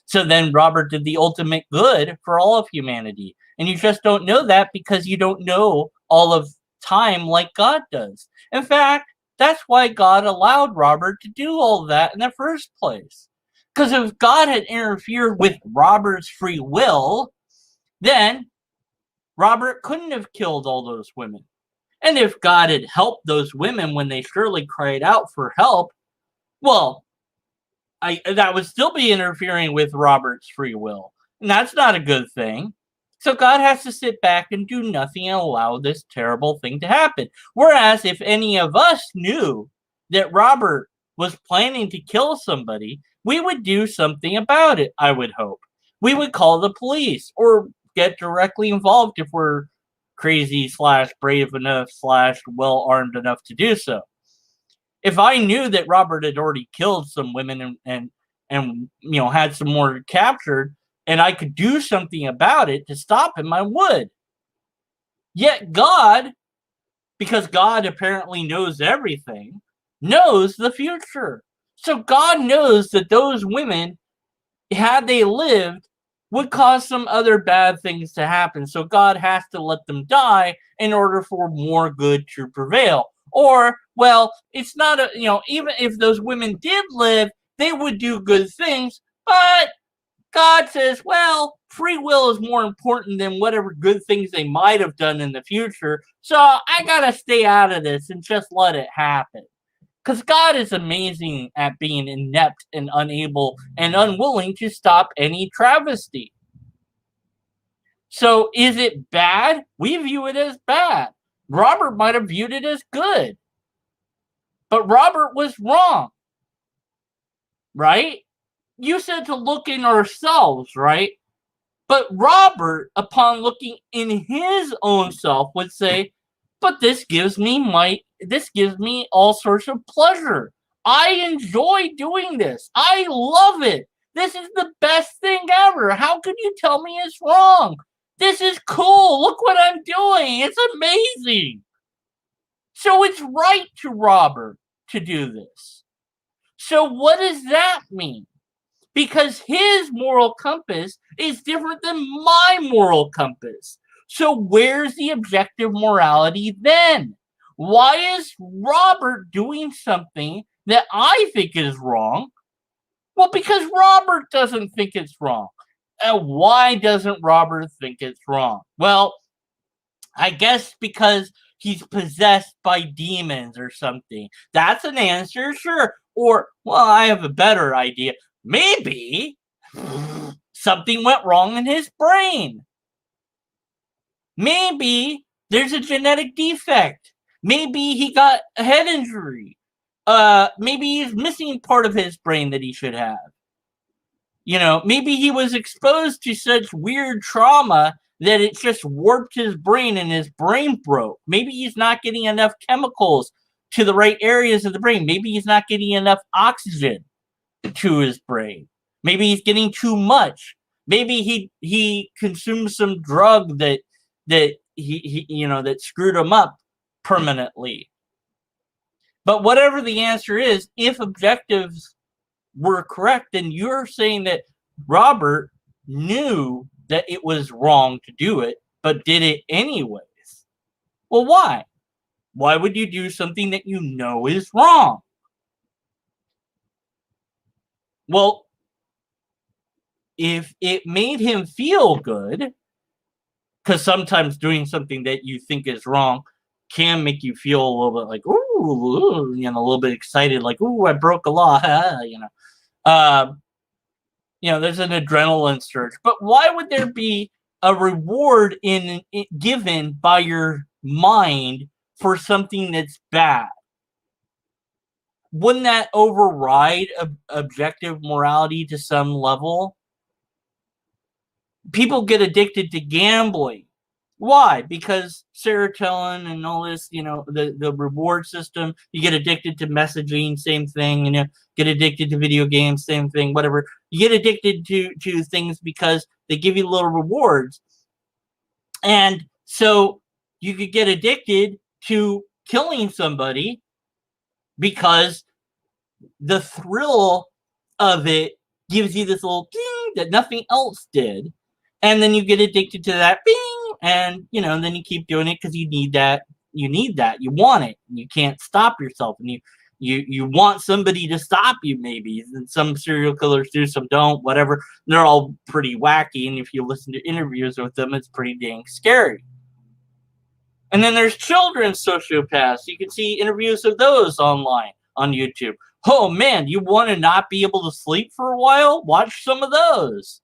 So then Robert did the ultimate good for all of humanity. And you just don't know that because you don't know all of time like God does. In fact, that's why God allowed Robert to do all of that in the first place. Because if God had interfered with Robert's free will, then Robert couldn't have killed all those women. And if God had helped those women when they surely cried out for help, well, that would still be interfering with Robert's free will. And that's not a good thing. So God has to sit back and do nothing and allow this terrible thing to happen. Whereas if any of us knew that Robert was planning to kill somebody, we would do something about it, I would hope. We would call the police or get directly involved if we're crazy / brave enough / well armed enough to do so. If I knew that Robert had already killed some women and had some more captured, and I could do something about it to stop him, I would. Yet God, because God apparently knows everything, knows the future. So God knows that those women, had they lived, would cause some other bad things to happen. So God has to let them die in order for more good to prevail. Or, well, it's not even if those women did live, they would do good things, but God says, well, free will is more important than whatever good things they might have done in the future, so I gotta stay out of this and just let it happen. Because God is amazing at being inept and unable and unwilling to stop any travesty. So is it bad? We view it as bad. Robert might have viewed it as good. But Robert was wrong. Right? You said to look in ourselves, right? But Robert, upon looking in his own self, would say, but this gives me all sorts of pleasure. I enjoy doing this. I love it. This is the best thing ever. How could you tell me it's wrong? This is cool. Look what I'm doing. It's amazing. So it's right to Robert to do this. So what does that mean? Because his moral compass is different than my moral compass. So where's the objective morality then? Why is Robert doing something that I think is wrong? Well, because Robert doesn't think it's wrong. And why doesn't Robert think it's wrong? Well, I guess because he's possessed by demons or something. That's an answer, sure. Or, well, I have a better idea. Maybe something went wrong in his brain. Maybe there's a genetic defect. Maybe he got a head injury. Maybe he's missing part of his brain that he should have. Maybe he was exposed to such weird trauma that it just warped his brain and his brain broke. Maybe he's not getting enough chemicals to the right areas of the brain. Maybe he's not getting enough oxygen to his brain. Maybe he's getting too much. Maybe he consumed some drug that that screwed him up permanently. But whatever the answer is, if objectives were correct, then you're saying that Robert knew that it was wrong to do it, but did it anyways. Well, why? Why would you do something that you know is wrong? Well, if it made him feel good, because sometimes doing something that you think is wrong can make you feel a little bit like, ooh, a little bit excited, like, ooh, I broke a law, there's an adrenaline surge. But why would there be a reward given by your mind for something that's bad? Wouldn't that override objective morality to some level? People get addicted to gambling. Why? Because serotonin and all this, the reward system. You get addicted to messaging, same thing. Get addicted to video games, same thing. Whatever. You get addicted to things because they give you little rewards, and so you could get addicted to killing somebody because the thrill of it gives you this little ding that nothing else did, and then you get addicted to that bing. And, then you keep doing it because you need that. You want it. And you can't stop yourself. And you want somebody to stop you, maybe. And some serial killers do, some don't, whatever. They're all pretty wacky. And if you listen to interviews with them, it's pretty dang scary. And then there's children's sociopaths. You can see interviews of those online on YouTube. Oh, man, you want to not be able to sleep for a while? Watch some of those.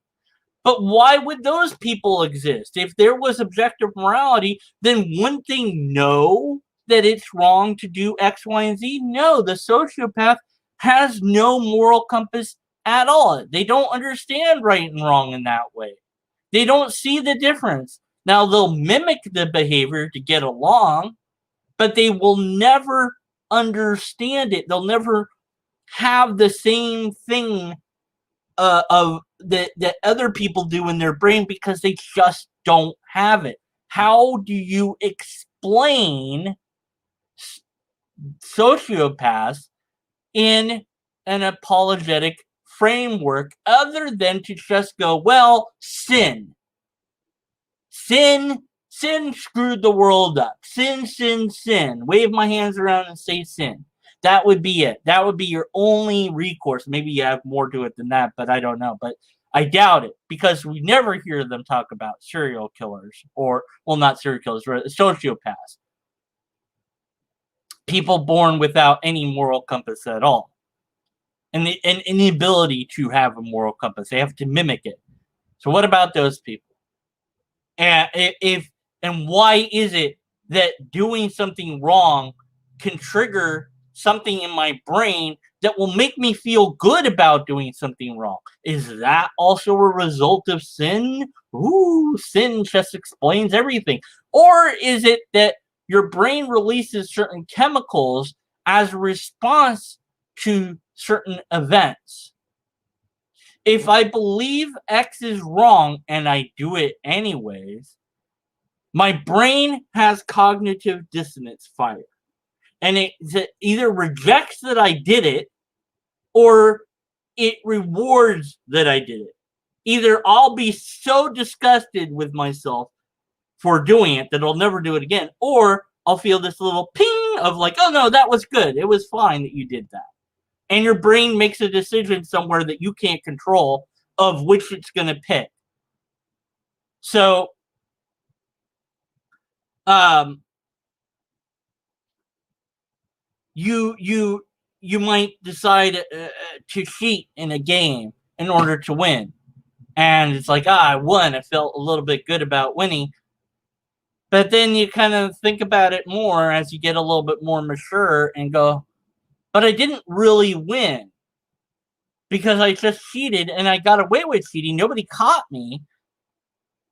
But why would those people exist? If there was objective morality, then wouldn't they know that it's wrong to do X, Y, and Z? No, the sociopath has no moral compass at all. They don't understand right and wrong in that way. They don't see the difference. Now, they'll mimic the behavior to get along, but they will never understand it. They'll never have the same thing of that other people do in their brain because they just don't have it. How do you explain sociopaths in an apologetic framework other than to just go, well, sin screwed the world up. Sin. Wave my hands around and say sin. That would be it. That would be your only recourse. Maybe you have more to it than that, but I don't know. But I doubt it, because we never hear them talk about serial killers, or, well, not serial killers, sociopaths. People born without any moral compass at all. And the ability to have a moral compass. They have to mimic it. So what about those people? And why is it that doing something wrong can trigger something in my brain that will make me feel good about doing something wrong? Is that also a result of sin? Ooh, sin just explains everything. Or is it that your brain releases certain chemicals as a response to certain events? If I believe X is wrong and I do it anyways, my brain has cognitive dissonance fire. And it either rejects that I did it, or it rewards that I did it. Either I'll be so disgusted with myself for doing it that I'll never do it again, or I'll feel this little ping of like, oh no, that was good. It was fine that you did that. And your brain makes a decision somewhere that you can't control of which it's going to pick. So, you might decide to cheat in a game in order to win. And it's like, I won. I felt a little bit good about winning. But then you kind of think about it more as you get a little bit more mature and go, but I didn't really win, because I just cheated and I got away with cheating. Nobody caught me.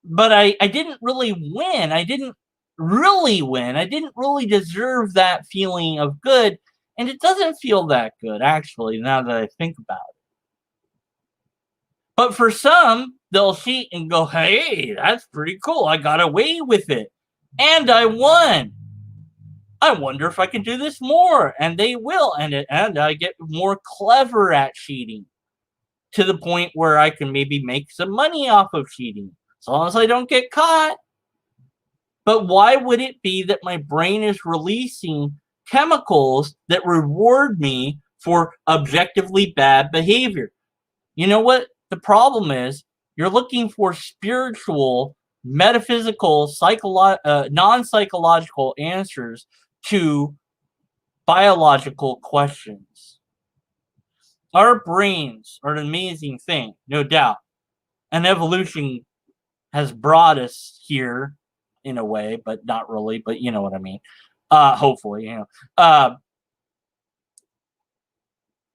But I didn't really win. I didn't really win. I didn't really deserve that feeling of good. And it doesn't feel that good, actually, now that I think about it. But for some, they'll cheat and go, hey, that's pretty cool. I got away with it. And I won. I wonder if I can do this more. And they will. And I get more clever at cheating, to the point where I can maybe make some money off of cheating, as long as I don't get caught. But why would it be that my brain is releasing chemicals that reward me for objectively bad behavior? You know what the problem is? You're looking for spiritual, metaphysical, non-psychological answers to biological questions. Our brains are an amazing thing, no doubt. And evolution has brought us here in a way, but not really, but you know what I mean. Hopefully,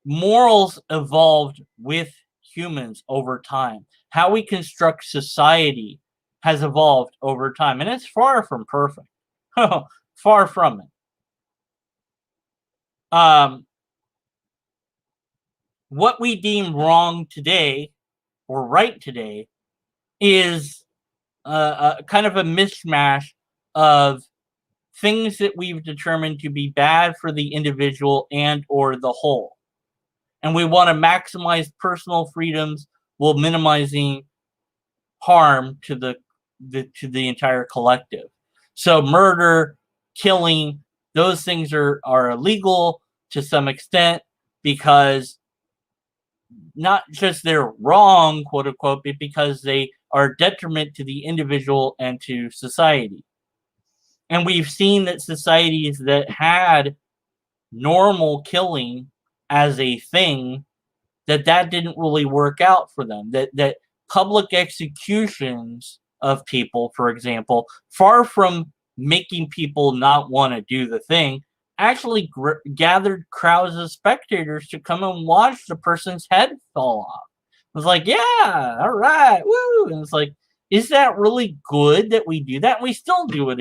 morals evolved with humans over time. How we construct society has evolved over time, and it's far from perfect. Far from it. What we deem wrong today or right today is kind of a mishmash of things that we've determined to be bad for the individual and or the whole. And we want to maximize personal freedoms while minimizing harm to the entire collective. So murder, killing, those things are illegal to some extent, because not just they're wrong, quote unquote, but because they are detriment to the individual and to society. And we've seen that societies that had normal killing as a thing, that didn't really work out for them. That public executions of people, for example, far from making people not want to do the thing, actually gathered crowds of spectators to come and watch the person's head fall off. It was like, yeah, all right, woo. And it's like, Is that really good that we do that? We still do it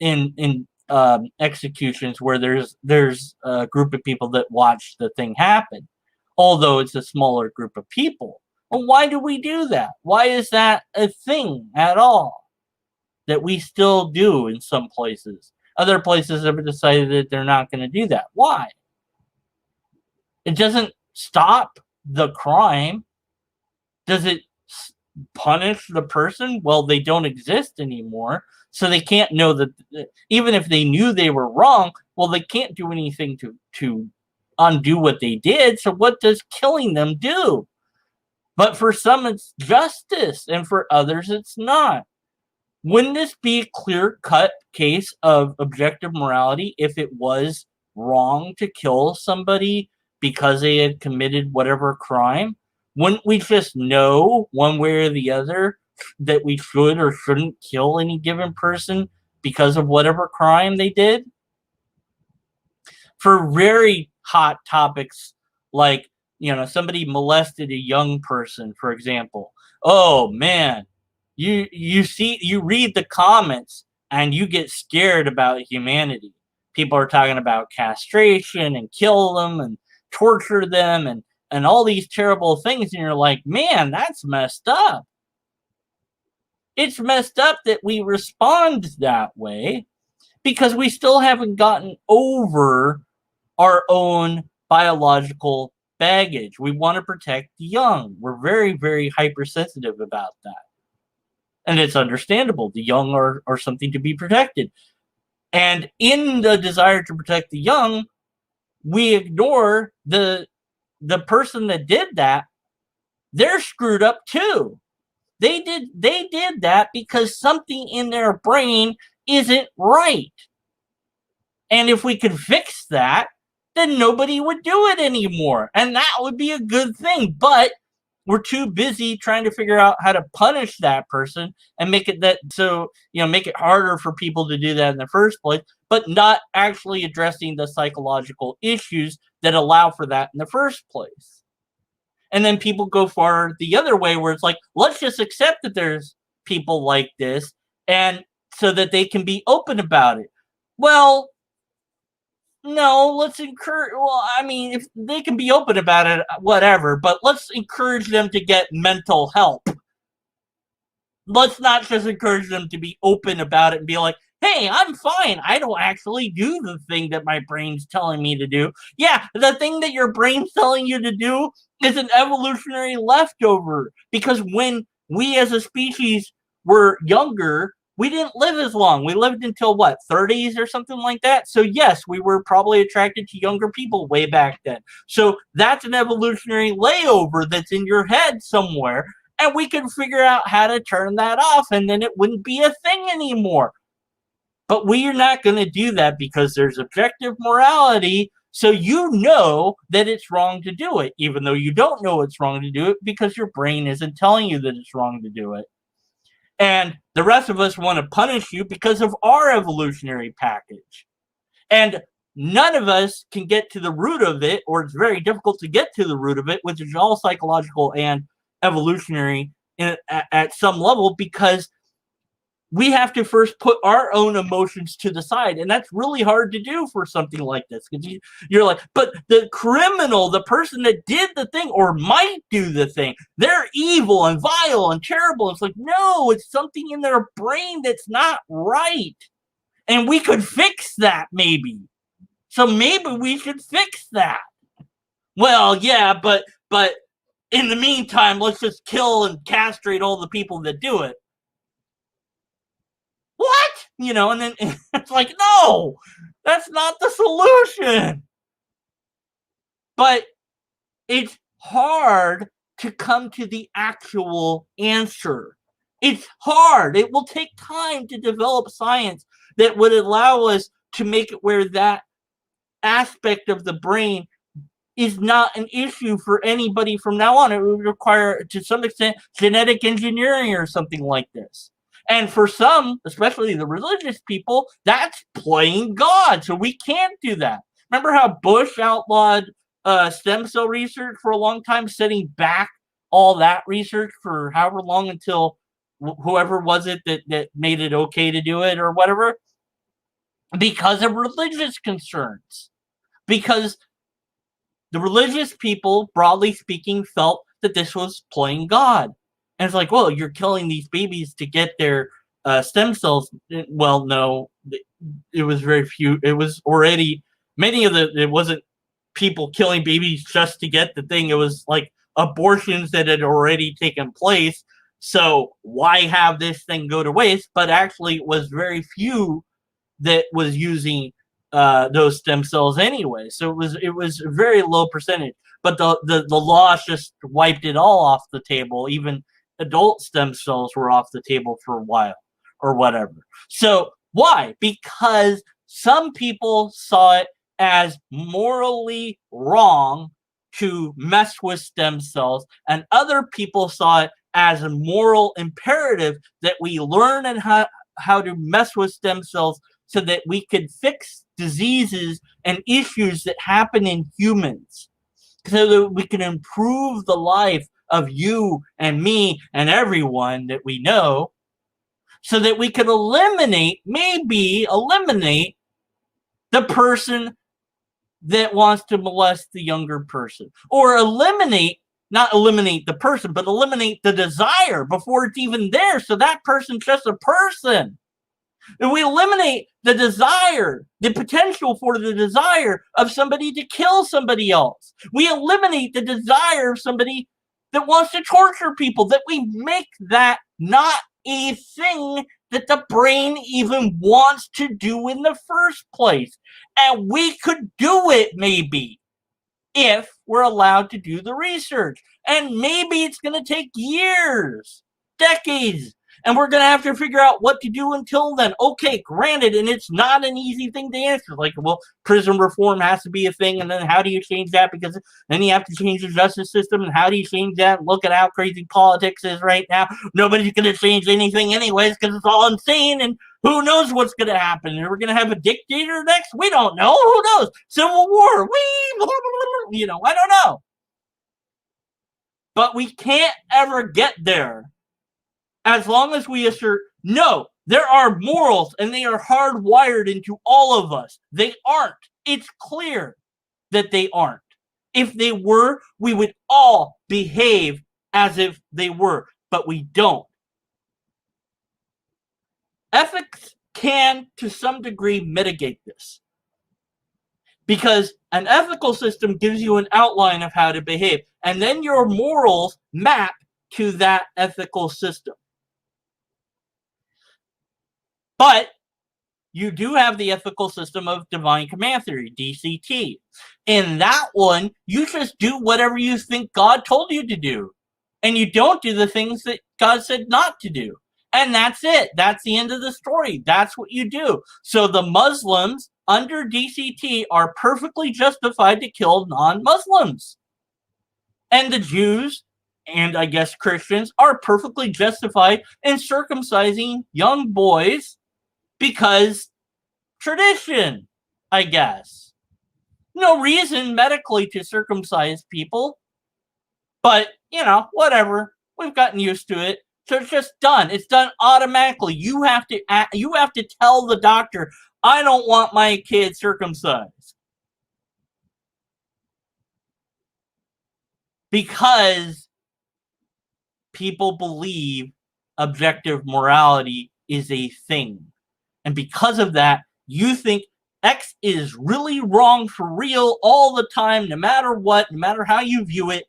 in executions where there's a group of people that watch the thing happen, although it's a smaller group of people. Well, why do we do that? Why is that a thing at all that we still do in some places? Other places have decided that they're not going to do that. Why? It doesn't stop the crime. Does it punish the person? Well, they don't exist anymore, so they can't know that. Even if they knew they were wrong, well, they can't do anything to undo what they did. So what does killing them do? But for some, it's justice, and for others, it's not. Wouldn't this be a clear-cut case of objective morality if it was wrong to kill somebody because they had committed whatever crime? Wouldn't we just know one way or the other that we should or shouldn't kill any given person because of whatever crime they did? For very hot topics like, somebody molested a young person, for example. Oh man, you read the comments and you get scared about humanity. People are talking about castration and kill them and torture them and all these terrible things, and you're like, man, that's messed up. It's messed up that we respond that way because we still haven't gotten over our own biological baggage. We want to protect the young. We're very, very hypersensitive about that. And it's understandable. The young are something to be protected. And in the desire to protect the young, we ignore the person that did that. They're screwed up too. They did that because something in their brain isn't right. And if we could fix that, then nobody would do it anymore. And that would be a good thing. But we're too busy trying to figure out how to punish that person and make it make it harder for people to do that in the first place, but not actually addressing the psychological issues that allow for that in the first place. And then people go far the other way where it's like, let's just accept that there's people like this and so that they can be open about it. Well, no, let's encourage. Well, I mean, if they can be open about it, whatever, but let's encourage them to get mental help. Let's not just encourage them to be open about it and be like, hey, I'm fine. I don't actually do the thing that my brain's telling me to do. Yeah, the thing that your brain's telling you to do is an evolutionary leftover. Because when we as a species were younger, we didn't live as long. We lived until, 30s or something like that? So yes, we were probably attracted to younger people way back then. So that's an evolutionary layover that's in your head somewhere, and we can figure out how to turn that off, and then it wouldn't be a thing anymore. But we are not going to do that because there's objective morality, so you know that it's wrong to do it, even though you don't know it's wrong to do it because your brain isn't telling you that it's wrong to do it. And the rest of us want to punish you because of our evolutionary package. And none of us can get to the root of it, or it's very difficult to get to the root of it, which is all psychological and evolutionary at some level, because we have to first put our own emotions to the side. And that's really hard to do for something like this. Because you're like, but the criminal, the person that did the thing or might do the thing, they're evil and vile and terrible. It's like, no, it's something in their brain that's not right. And we could fix that maybe. So maybe we should fix that. Well, yeah, but in the meantime, let's just kill and castrate all the people that do it. What? And then it's like, no, that's not the solution. But it's hard to come to the actual answer. It's hard. It will take time to develop science that would allow us to make it where that aspect of the brain is not an issue for anybody from now on. It would require, to some extent, genetic engineering or something like this. And for some, especially the religious people, that's playing God. So we can't do that. Remember how Bush outlawed stem cell research for a long time, setting back all that research for however long until whoever was it that made it okay to do it or whatever, because of religious concerns. Because the religious people, broadly speaking, felt that this was playing God. And it's like, well, you're killing these babies to get their stem cells. Well, no, it was very few. It was already it wasn't people killing babies just to get the thing. It was like abortions that had already taken place. So why have this thing go to waste? But actually, it was very few that was using those stem cells anyway. So it was a very low percentage. But the laws just wiped it all off the table. Even adult stem cells were off the table for a while or whatever. So why? Because some people saw it as morally wrong to mess with stem cells, and other people saw it as a moral imperative that we learn and how to mess with stem cells so that we could fix diseases and issues that happen in humans, so that we can improve the life of you and me and everyone that we know, so that we can maybe eliminate the person that wants to molest the younger person, or not eliminate the person, but eliminate the desire before it's even there. So that person's just a person. And we eliminate the desire, the potential for the desire of somebody to kill somebody else. We eliminate the desire of somebody that wants to torture people, that we make that not a thing that the brain even wants to do in the first place. And we could do it maybe if we're allowed to do the research. And maybe it's going to take years, decades, and we're going to have to figure out what to do until then. Okay, granted, and it's not an easy thing to answer. Like, well, prison reform has to be a thing, and then how do you change that? Because then you have to change the justice system, and how do you change that? Look at how crazy politics is right now. Nobody's going to change anything anyways because it's all insane, and who knows what's going to happen? Are we going to have a dictator next? We don't know. Who knows? Civil war. I don't know. But we can't ever get there as long as we assert, no, there are morals and they are hardwired into all of us. They aren't. It's clear that they aren't. If they were, we would all behave as if they were, but we don't. Ethics can, to some degree, mitigate this, because an ethical system gives you an outline of how to behave, and then your morals map to that ethical system. But you do have the ethical system of divine command theory, DCT. In that one, you just do whatever you think God told you to do, and you don't do the things that God said not to do. And that's it. That's the end of the story. That's what you do. So the Muslims under DCT are perfectly justified to kill non-Muslims. And the Jews, and I guess Christians, are perfectly justified in circumcising young boys because tradition, I guess. No reason medically to circumcise people. But, whatever. We've gotten used to it. So it's just done. It's done automatically. You have to tell the doctor, I don't want my kid circumcised. Because people believe objective morality is a thing. And because of that, you think X is really wrong for real all the time, no matter what, no matter how you view it.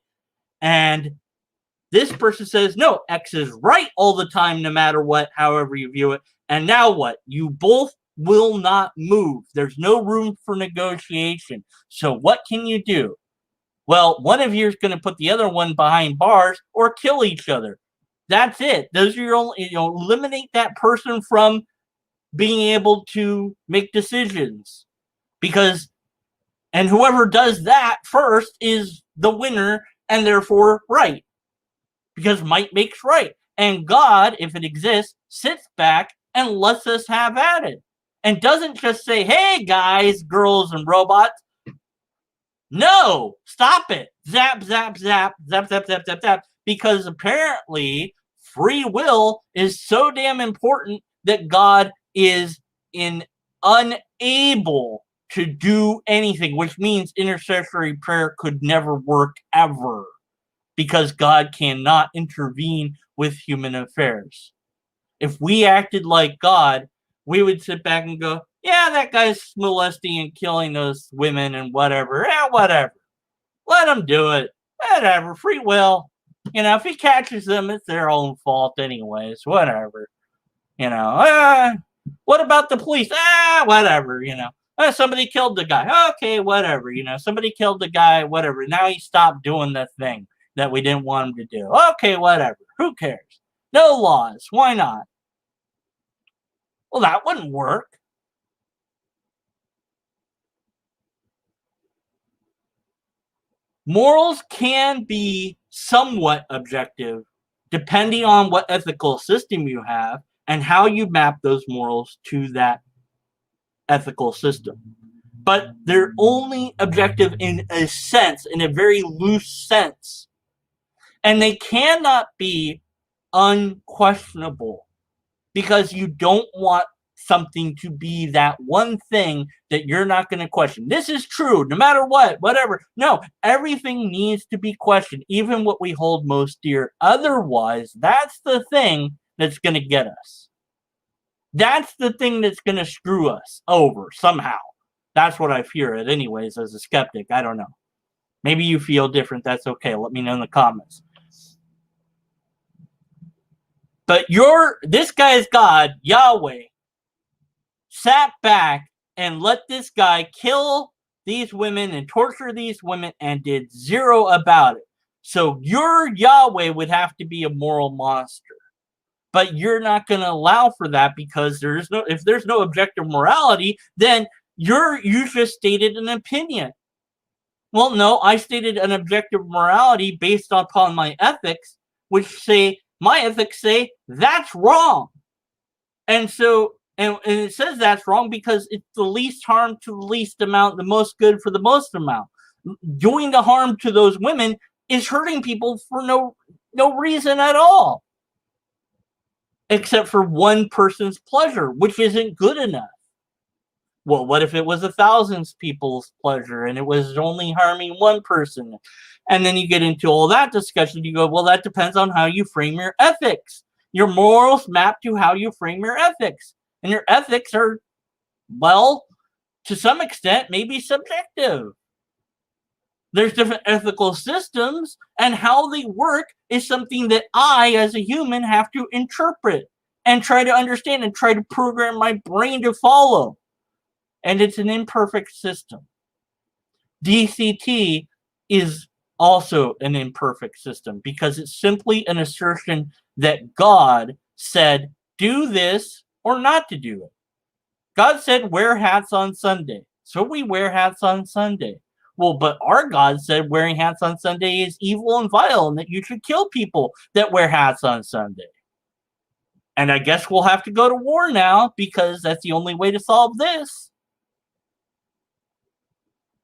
And this person says, no, X is right all the time, no matter what, however you view it. And now what? You both will not move. There's no room for negotiation. So what can you do? Well, one of you is going to put the other one behind bars or kill each other. That's it. Those are your only, eliminate that person from being able to make decisions, and whoever does that first is the winner and therefore right, because might makes right. And God, if it exists, sits back and lets us have at it and doesn't just say, hey guys, girls, and robots. No, stop it. Zap, zap, zap, zap, zap, zap, zap, zap. Because apparently free will is so damn important that God is unable to do anything, which means intercessory prayer could never work ever, because God cannot intervene with human affairs. If we acted like God, we would sit back and go, yeah, that guy's molesting and killing those women and whatever. Yeah, whatever. Let him do it. Whatever. Free will. If he catches them, it's their own fault anyways. Whatever. What about the police? Whatever. Somebody killed the guy. Okay, whatever. Somebody killed the guy, whatever. Now he stopped doing the thing that we didn't want him to do. Okay, whatever. Who cares? No laws. Why not? Well, that wouldn't work. Morals can be somewhat objective depending on what ethical system you have and how you map those morals to that ethical system. But they're only objective in a sense, in a very loose sense. And they cannot be unquestionable, because you don't want something to be that one thing that you're not going to question. This is true, no matter what, whatever. No, everything needs to be questioned, even what we hold most dear. Otherwise, that's the thing that's going to get us. That's the thing that's going to screw us over somehow. That's what I fear it anyways as a skeptic. I don't know. Maybe you feel different. That's okay. Let me know in the comments. But this guy's God, Yahweh, sat back and let this guy kill these women and torture these women and did zero about it. So your Yahweh would have to be a moral monster. But you're not going to allow for that, because if there's no objective morality, then you just stated an opinion. Well, no, I stated an objective morality based upon my ethics, which say my ethics say that's wrong. And so, and it says that's wrong because it's the least harm to the least amount, the most good for the most amount. Doing the harm to those women is hurting people for no reason at all, except for one person's pleasure, which isn't good enough. Well, what if it was 1,000 people's pleasure and it was only harming one person? And then you get into all that discussion. You go, well, that depends on how you frame your ethics. Your morals map to how you frame your ethics. And your ethics are, well, to some extent, maybe subjective. There's different ethical systems, and how they work is something that I, as a human, have to interpret and try to understand and try to program my brain to follow. And it's an imperfect system. DCT is also an imperfect system, because it's simply an assertion that God said, do this or not to do it. God said, wear hats on Sunday. So we wear hats on Sunday. Well, but our God said wearing hats on Sunday is evil and vile, and that you should kill people that wear hats on Sunday. And I guess we'll have to go to war now, because that's the only way to solve this.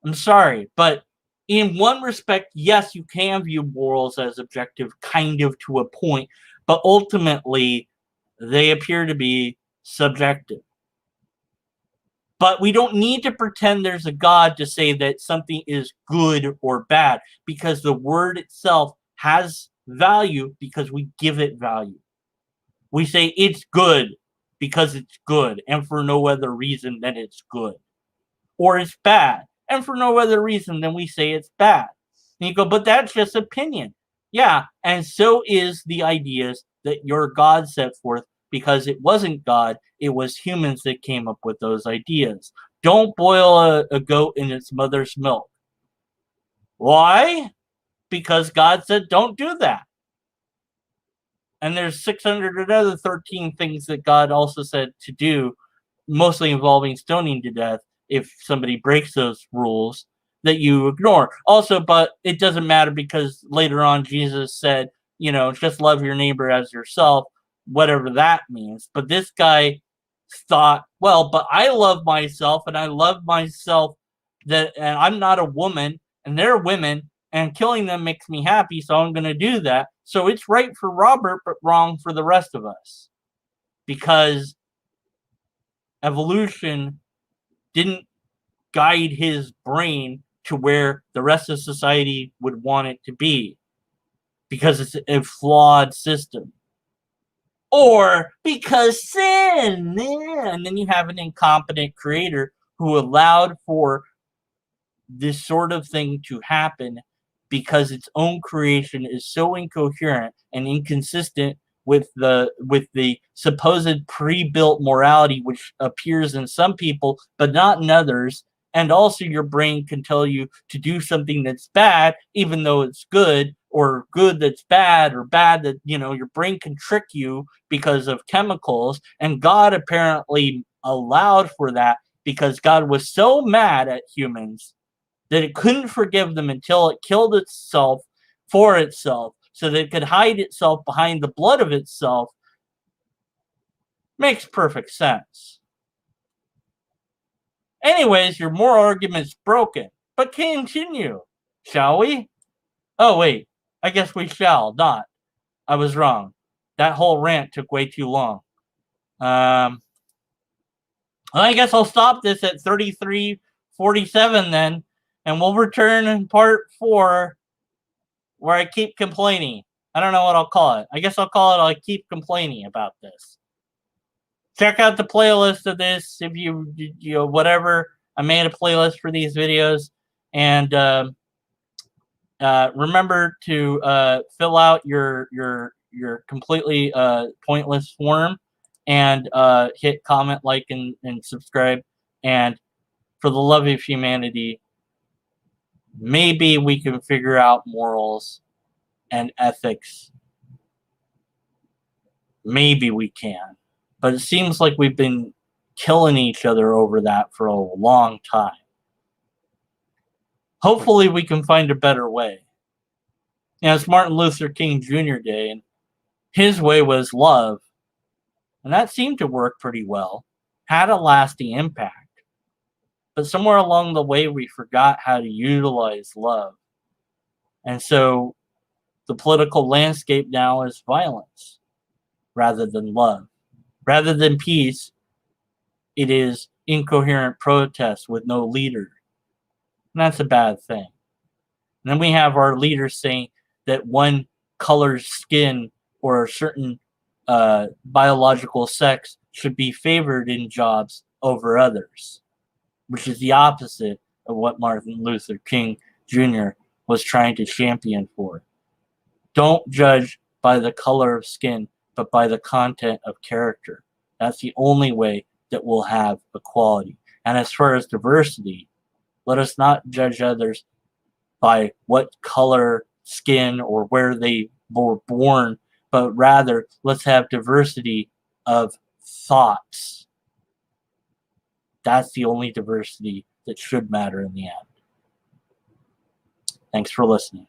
I'm sorry, but in one respect, yes, you can view morals as objective, kind of to a point, but ultimately, they appear to be subjective. But we don't need to pretend there's a God to say that something is good or bad, because the word itself has value because we give it value. We say it's good because it's good, and for no other reason than it's good. Or it's bad, and for no other reason than we say it's bad. And you go, but that's just opinion. Yeah, and so is the ideas that your God set forth, because it wasn't God, it was humans that came up with those ideas. Don't boil a goat in its mother's milk. Why? Because God said don't do that. And there's 613 things that God also said to do, mostly involving stoning to death if somebody breaks those rules, that you ignore. Also, but it doesn't matter, because later on Jesus said, just love your neighbor as yourself, whatever that means. But this guy thought, well, but I love myself, and I love myself, and I'm not a woman, and they're women, and killing them makes me happy, so I'm going to do that. So it's right for Robert, but wrong for the rest of us. Because evolution didn't guide his brain to where the rest of society would want it to be. Because it's a flawed system. Or because sin. And then you have an incompetent creator who allowed for this sort of thing to happen because its own creation is so incoherent and inconsistent with the supposed pre-built morality which appears in some people but not in others. And also your brain can tell you to do something that's bad even though it's good, or good that's bad, or bad that, your brain can trick you because of chemicals. And God apparently allowed for that because God was so mad at humans that it couldn't forgive them until it killed itself for itself so that it could hide itself behind the blood of itself. Makes perfect sense. Anyways, your moral argument's broken. But continue, shall we? Oh, wait. I guess we shall not. I was wrong. That whole rant took way too long. Well, I guess I'll stop this at 33:47 then, and we'll return in part 4 where I keep complaining. I don't know what I'll call it. I guess I'll call it I keep complaining about this. Check out the playlist of this if you whatever. I made a playlist for these videos, and remember to fill out your completely pointless form, and hit comment, like, and subscribe. And for the love of humanity, maybe we can figure out morals and ethics. Maybe we can. But it seems like we've been killing each other over that for a long time. Hopefully we can find a better way. It's Martin Luther King Jr. Day, and his way was love. And that seemed to work pretty well. Had a lasting impact. But somewhere along the way we forgot how to utilize love. And so the political landscape now is violence rather than love. Rather than peace, it is incoherent protest with no leader. And that's a bad thing. And then we have our leaders saying that one color's skin or a certain biological sex should be favored in jobs over others, which is the opposite of what Martin Luther King Jr. was trying to champion for. Don't judge by the color of skin, but by the content of character. That's the only way that we'll have equality. And as far as diversity, let us not judge others by what color, skin, or where they were born, but rather let's have diversity of thoughts. That's the only diversity that should matter in the end. Thanks for listening.